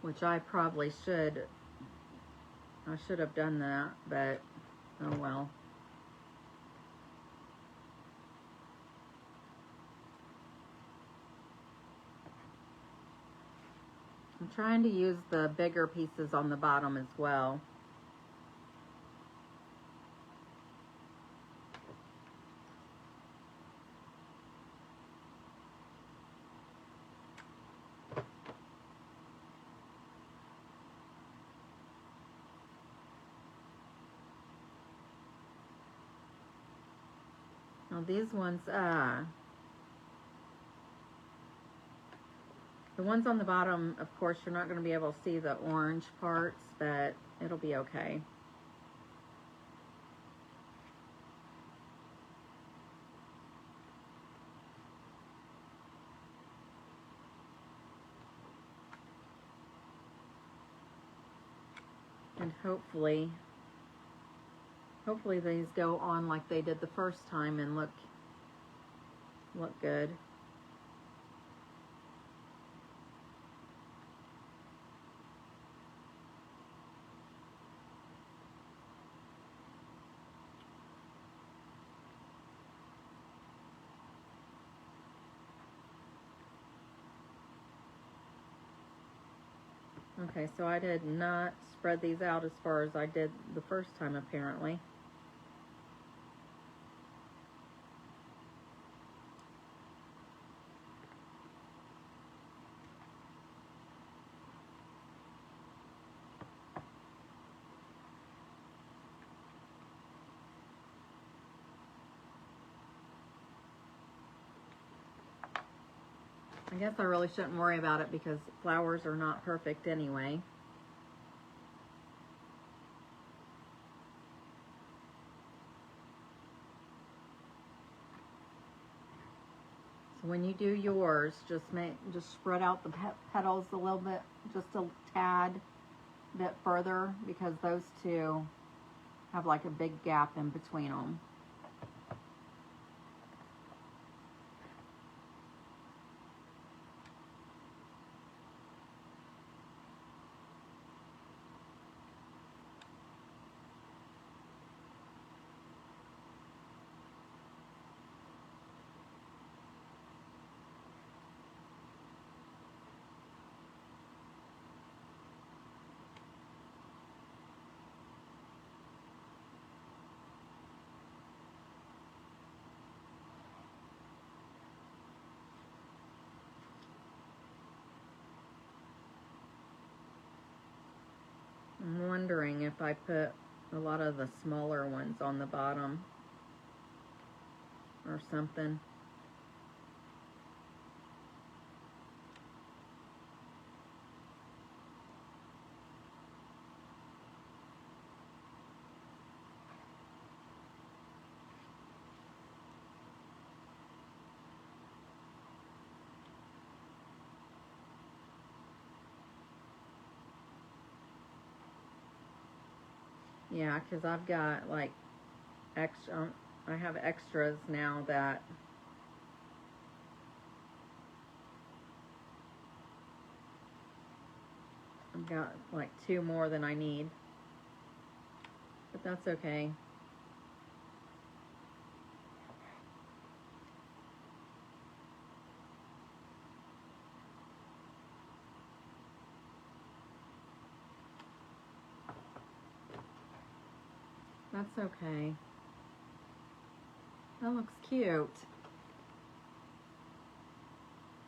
which I probably should. I should have done that, but oh well. I'm trying to use the bigger pieces on the bottom as well. Now these ones, the ones on the bottom, of course, you're not going to be able to see the orange parts, but it'll be okay. And hopefully these go on like they did the first time and look good. Okay, so I did not spread these out as far as I did the first time, apparently. I guess I really shouldn't worry about it because flowers are not perfect anyway. So when you do yours, just spread out the petals a little bit, just a tad bit further, because those two have like a big gap in between them. I'm wondering if I put a lot of the smaller ones on the bottom or something. Yeah, because I've got like extra, I have extras now that I've got like 2 more than I need, but that's okay. That's okay. That looks cute.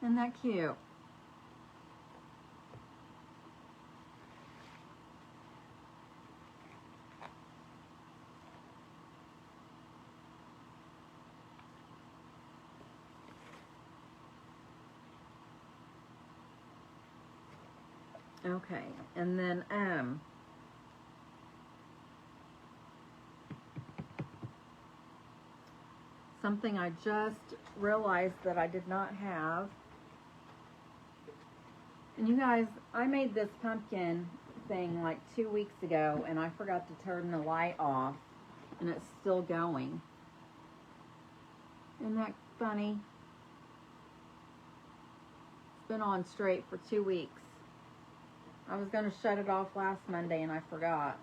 Isn't that cute? Okay, and then something I just realized that I did not have. And you guys, I made this pumpkin thing like 2 weeks ago, and I forgot to turn the light off, and it's still going. Isn't that funny? It's been on straight for 2 weeks. I was going to shut it off last Monday and I forgot.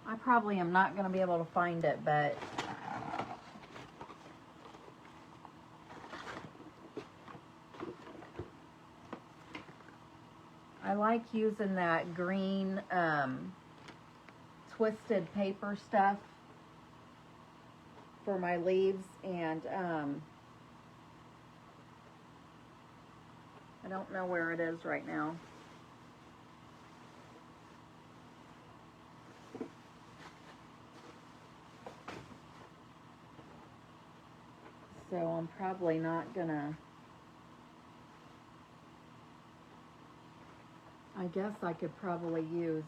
I probably am not going to be able to find it, but I like using that green twisted paper stuff for my leaves, and I don't know where it is right now. So I'm probably not gonna, I guess I could probably use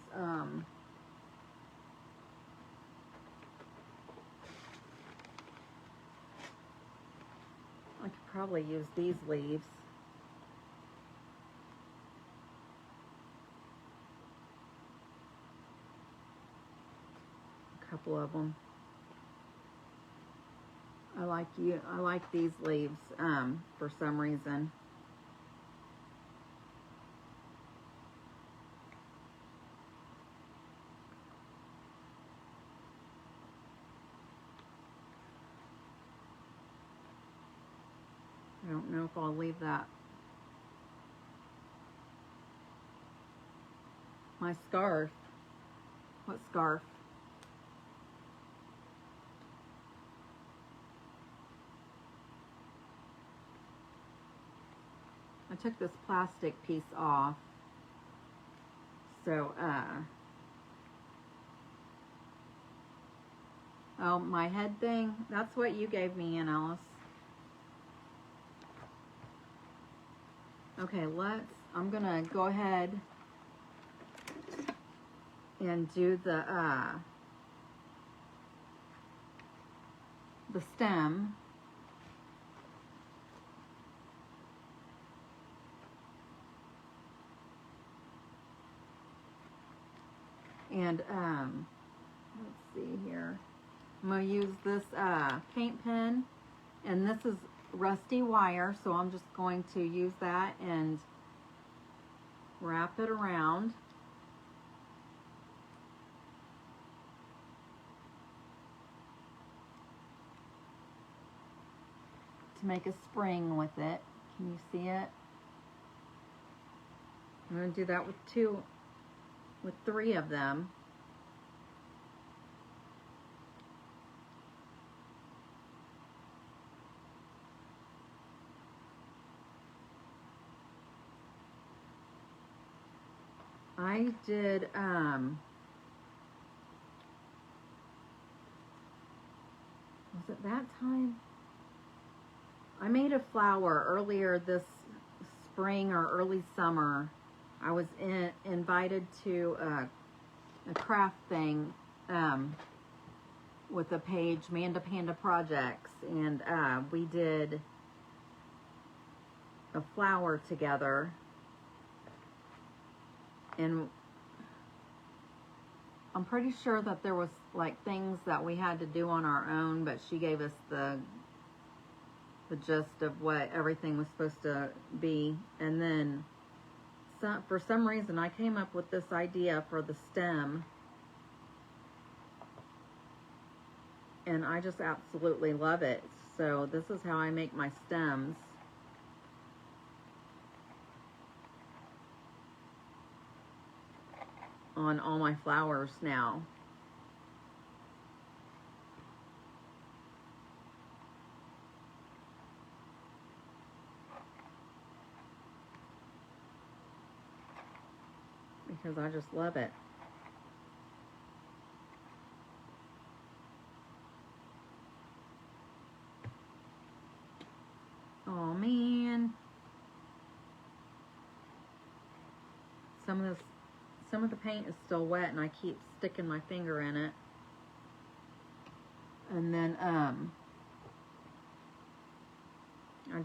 I could probably use these leaves. A couple of them. I like these leaves for some reason. I don't know if I'll leave that. My scarf. What scarf? I took this plastic piece off. So, oh, my head thing, that's what you gave me, Aunt Alice. Okay, I'm gonna go ahead and do the stem. And let's see here. I'm gonna use this paint pen, and this is rusty wire, so I'm just going to use that and wrap it around. To make a spring with it. Can you see it? I'm gonna do that with 3 of them. I did, was it that time? I made a flower earlier this spring or early summer. I was invited to a craft thing with the page Manda Panda Projects, and we did a flower together. And I'm pretty sure that there was like things that we had to do on our own, but she gave us the gist of what everything was supposed to be. And then for some reason I came up with this idea for the stem, and I just absolutely love it. So this is how I make my stems. On all my flowers now. Because I just love it. Oh man. Some of the paint is still wet and I keep sticking my finger in it. And then I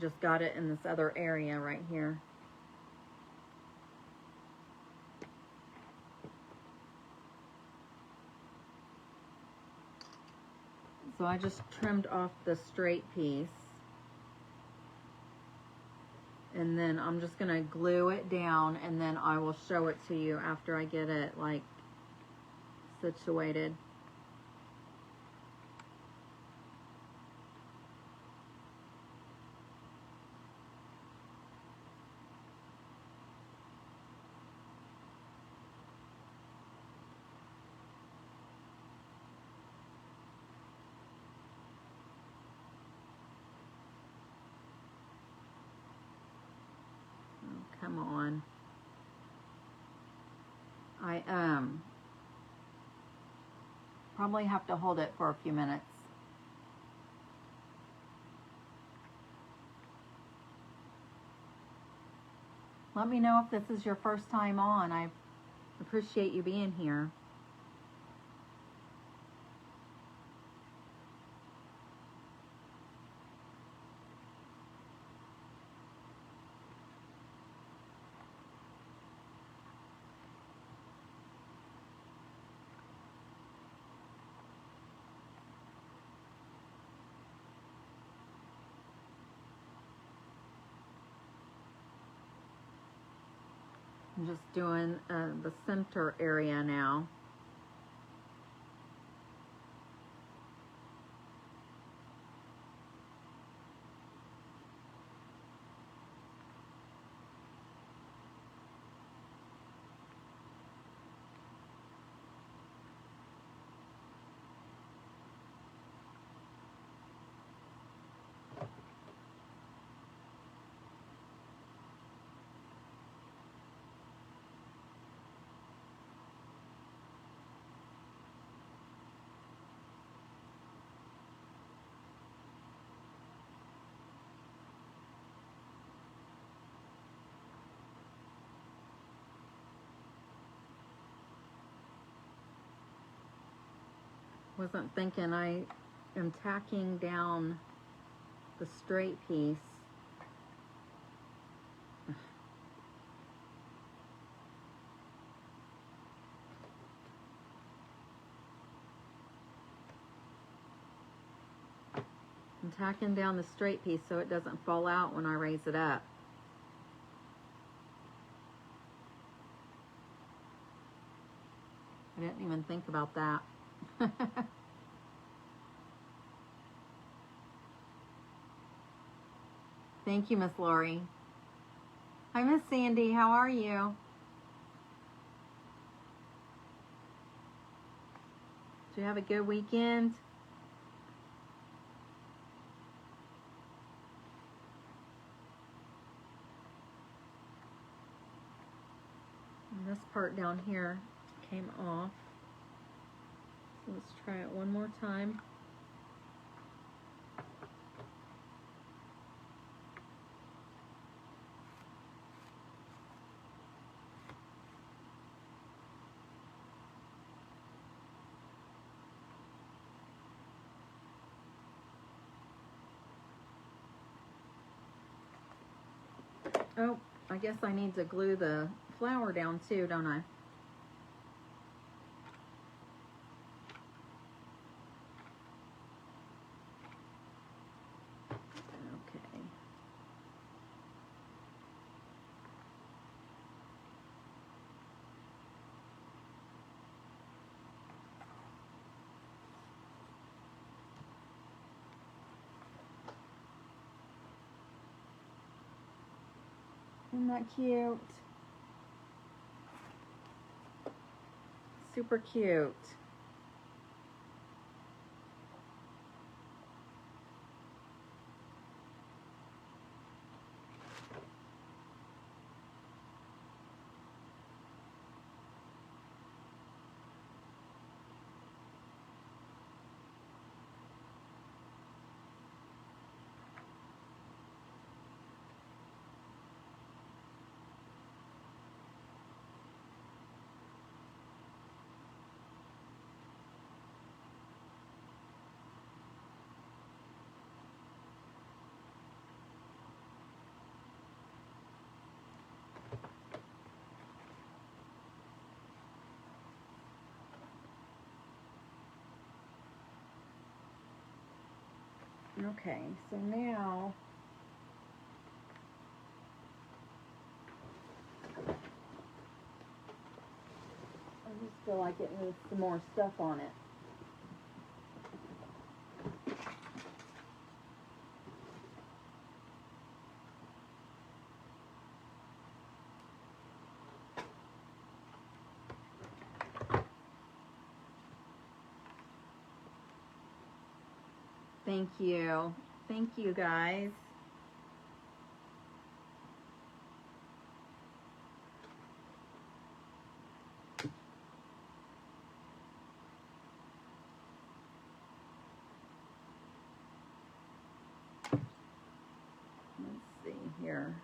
just got it in this other area right here. So I just trimmed off the straight piece. And then I'm just going to glue it down, and then I will show it to you after I get it like situated. Come on. I probably have to hold it for a few minutes. Let me know if this is your first time on. I appreciate you being here. I'm just doing the center area now. Wasn't thinking I am tacking down the straight piece. I'm tacking down the straight piece so it doesn't fall out when I raise it up. I didn't even think about that. Thank you, Miss Lori. Hi, Miss Sandy. How are you? Did you have a good weekend? And this part down here came off. So let's try it one more time. Oh, I guess I need to glue the flower down too, don't I? Okay. Isn't that cute? Super cute. Okay, so now I just feel like it needs some more stuff on it. Thank you. Thank you, guys. Let's see here.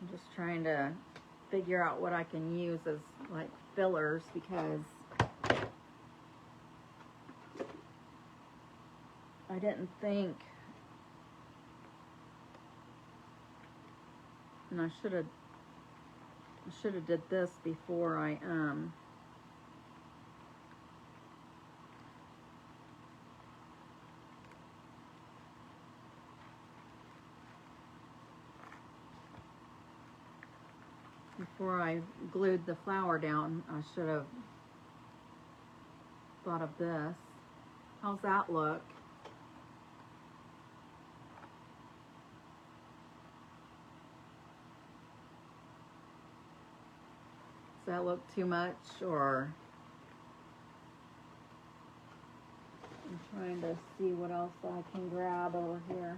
I'm just trying to figure out what I can use as like fillers, because I didn't think, and I should have did this before I before I glued the flower down. I should have thought of this. How's that look? Does that look too much, or I'm trying to see what else I can grab over here.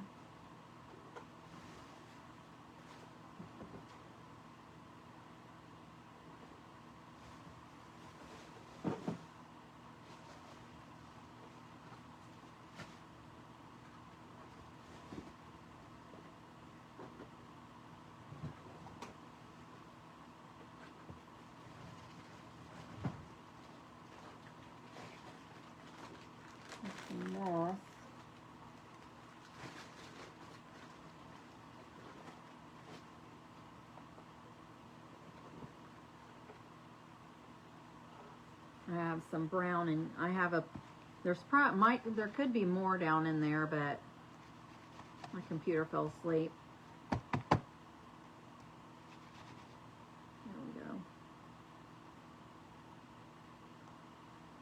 Some moss. I have some brown, and I have a, there could be more down in there, but my computer fell asleep. There we go.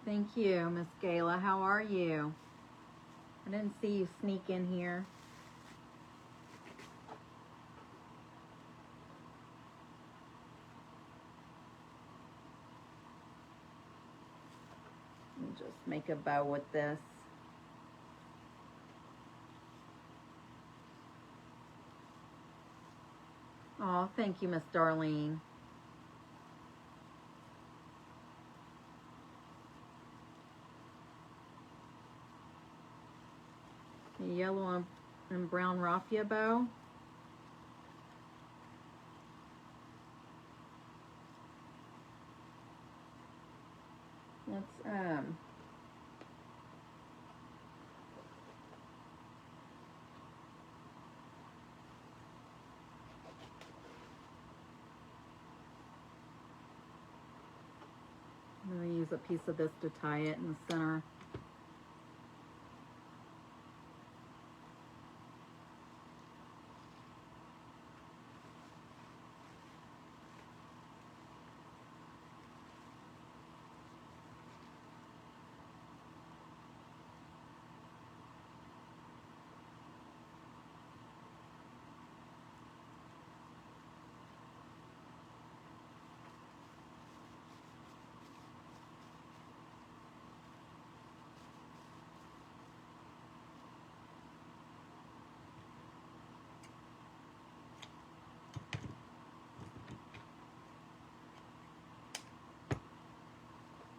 Thank you, Miss Gayla. How are you? I didn't see you sneak in here. Let me just make a bow with this. Oh, thank you, Miss Darlene. A yellow and brown raffia bow. Let's I'm going to use a piece of this to tie it in the center.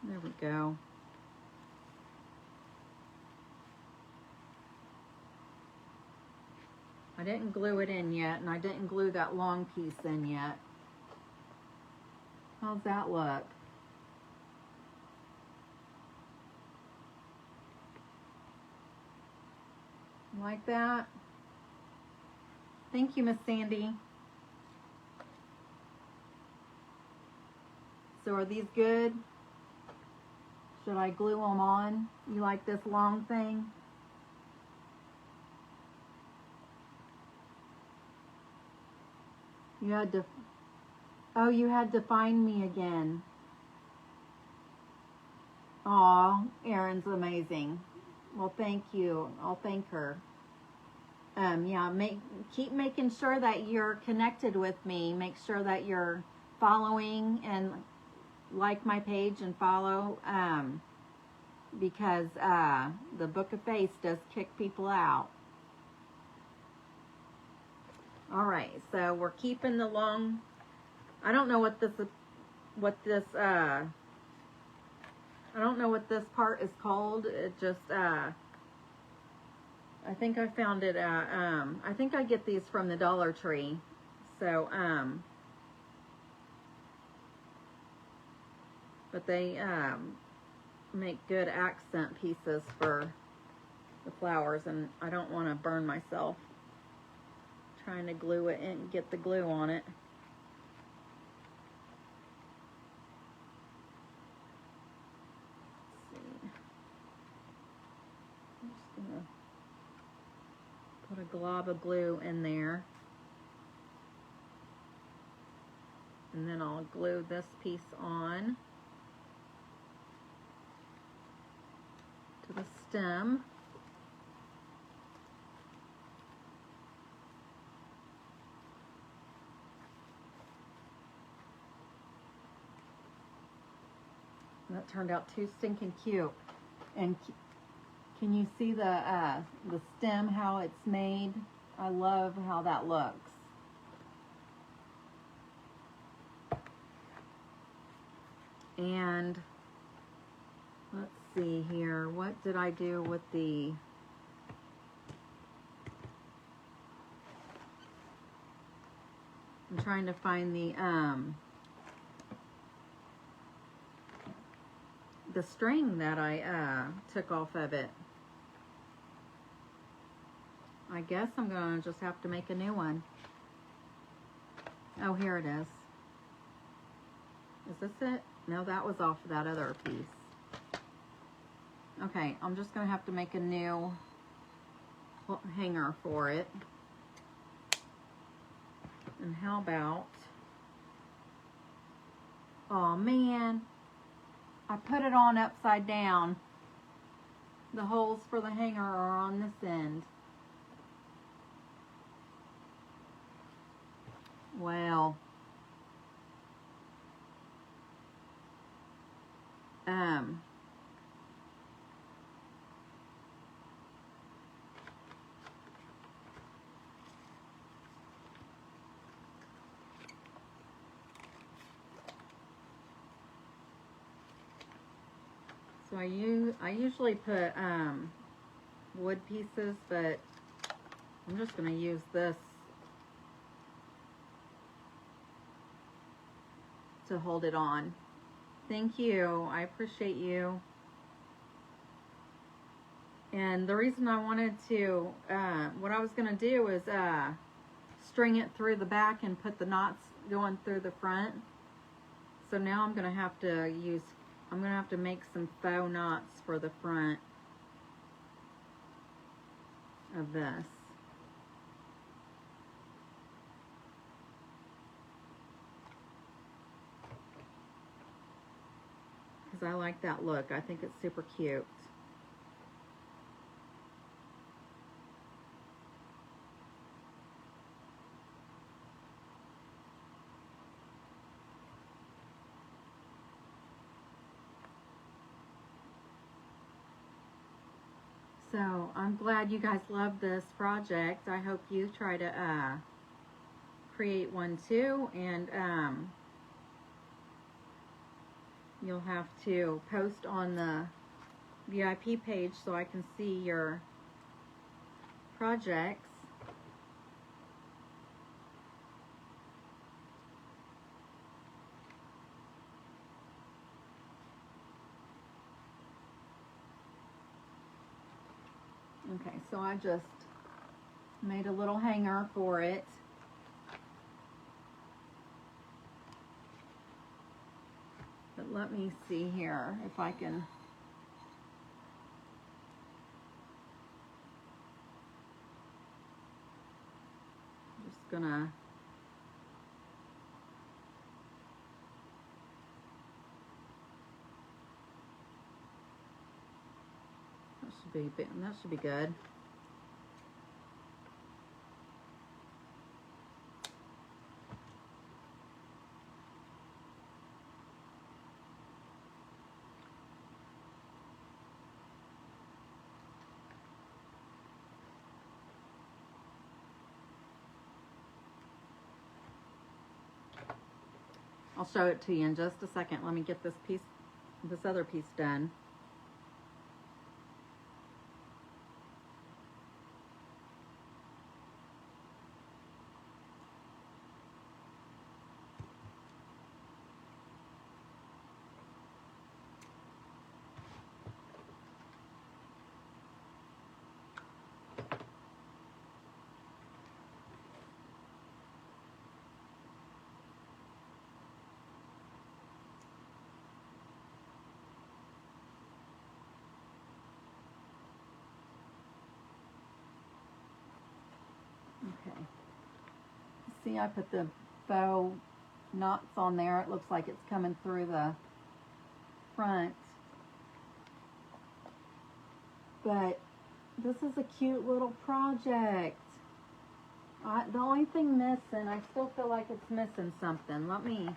There we go. I didn't glue it in yet, and I didn't glue that long piece in yet. How's that look? Like that? Thank you, Miss Sandy. So are these good? Should I glue them on? You like this long thing? You had to, oh, you had to find me again. Aw, Erin's amazing. Well, thank you. I'll thank her. Yeah, keep making sure that you're connected with me. Make sure that you're following and like my page and follow, because the Book of Face does kick people out. All right, so we're keeping the long. I don't know what this I don't know what this part is called. It just I think I found it at, I think I get these from the Dollar Tree. So, but they, make good accent pieces for the flowers, and I don't want to burn myself trying to glue it and get the glue on it. Let's see. I'm just going to put a glob of glue in there, and then I'll glue this piece on to the stem. That turned out too stinking cute. And can you see the stem, how it's made? I love how that looks. And let's see here. What did I do with the... I'm trying to find the string that I took off of it. I guess I'm going to just have to make a new one. Oh, here it is. Is this it? No, that was off of that other piece. Okay, I'm just going to have to make a new hanger for it. And how about... Oh, man. I put it on upside down. The holes for the hanger are on this end. Well, so I usually put wood pieces, but I'm just going to use this to hold it on. Thank you. I appreciate you. And the reason I wanted to, what I was going to do is string it through the back and put the knots going through the front. So now I'm going to have to make some faux knots for the front of this. Because I like that look. I think it's super cute. So I'm glad you guys love this project. I hope you try to create one too, and you'll have to post on the VIP page so I can see your projects. Okay, so I just made a little hanger for it. But let me see here if I can. I'm just gonna should be good. I'll show it to you in just a second. Let me get this other piece done. Okay. See, I put the faux knots on there. It looks like it's coming through the front. But this is a cute little project. The only thing missing, I still feel like it's missing something. I'm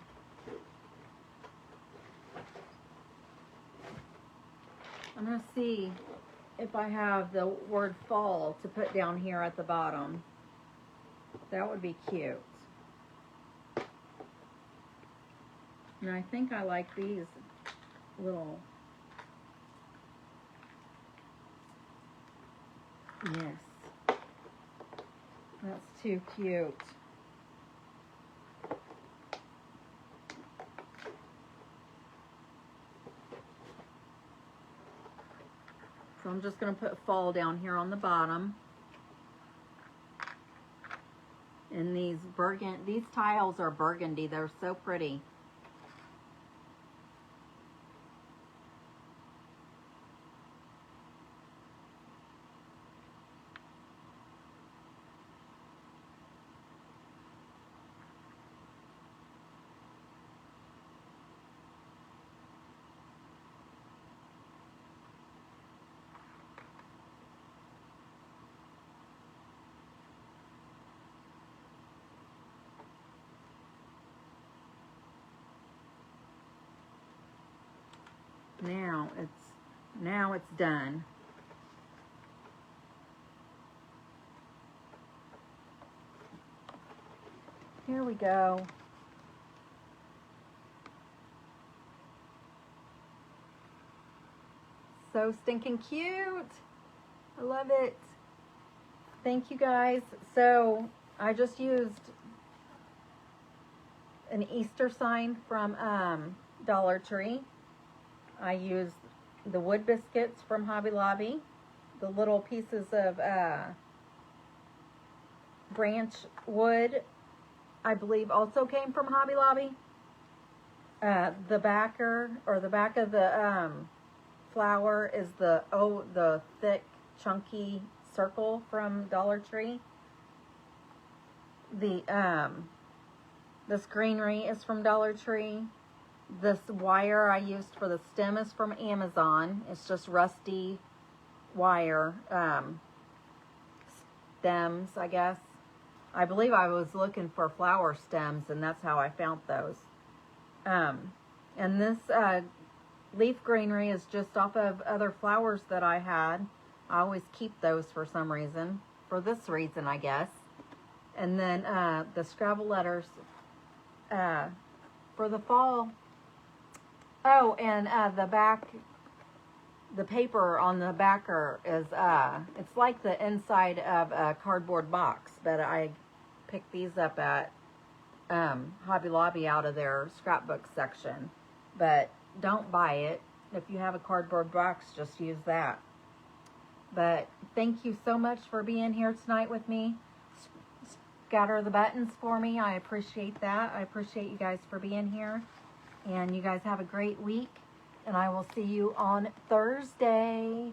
going to see if I have the word fall to put down here at the bottom. That would be cute. And I think I like these little, yes, that's too cute. So I'm just going to put fall down here on the bottom. And these tiles are burgundy. They're so pretty. Now it's done. Here we go. So stinking cute. I love it. Thank you guys. So I just used an Easter sign from Dollar Tree. I used the wood biscuits from Hobby Lobby. The little pieces of branch wood, I believe, also came from Hobby Lobby. The back of the flower is the thick, chunky circle from Dollar Tree. This greenery is from Dollar Tree. This wire I used for the stem is from Amazon. It's just rusty wire stems, I guess. I believe I was looking for flower stems, and that's how I found those. And this leaf greenery is just off of other flowers that I had. I always keep those for some reason. For this reason, I guess. And then the Scrabble letters for the fall. Oh, and the paper on the backer is, it's like the inside of a cardboard box, but I picked these up at Hobby Lobby out of their scrapbook section. But don't buy it. If you have a cardboard box, just use that. But thank you so much for being here tonight with me. Scatter the buttons for me. I appreciate that. I appreciate you guys for being here. And you guys have a great week. And I will see you on Thursday.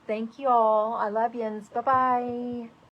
Thank you all. I love yous. Bye-bye.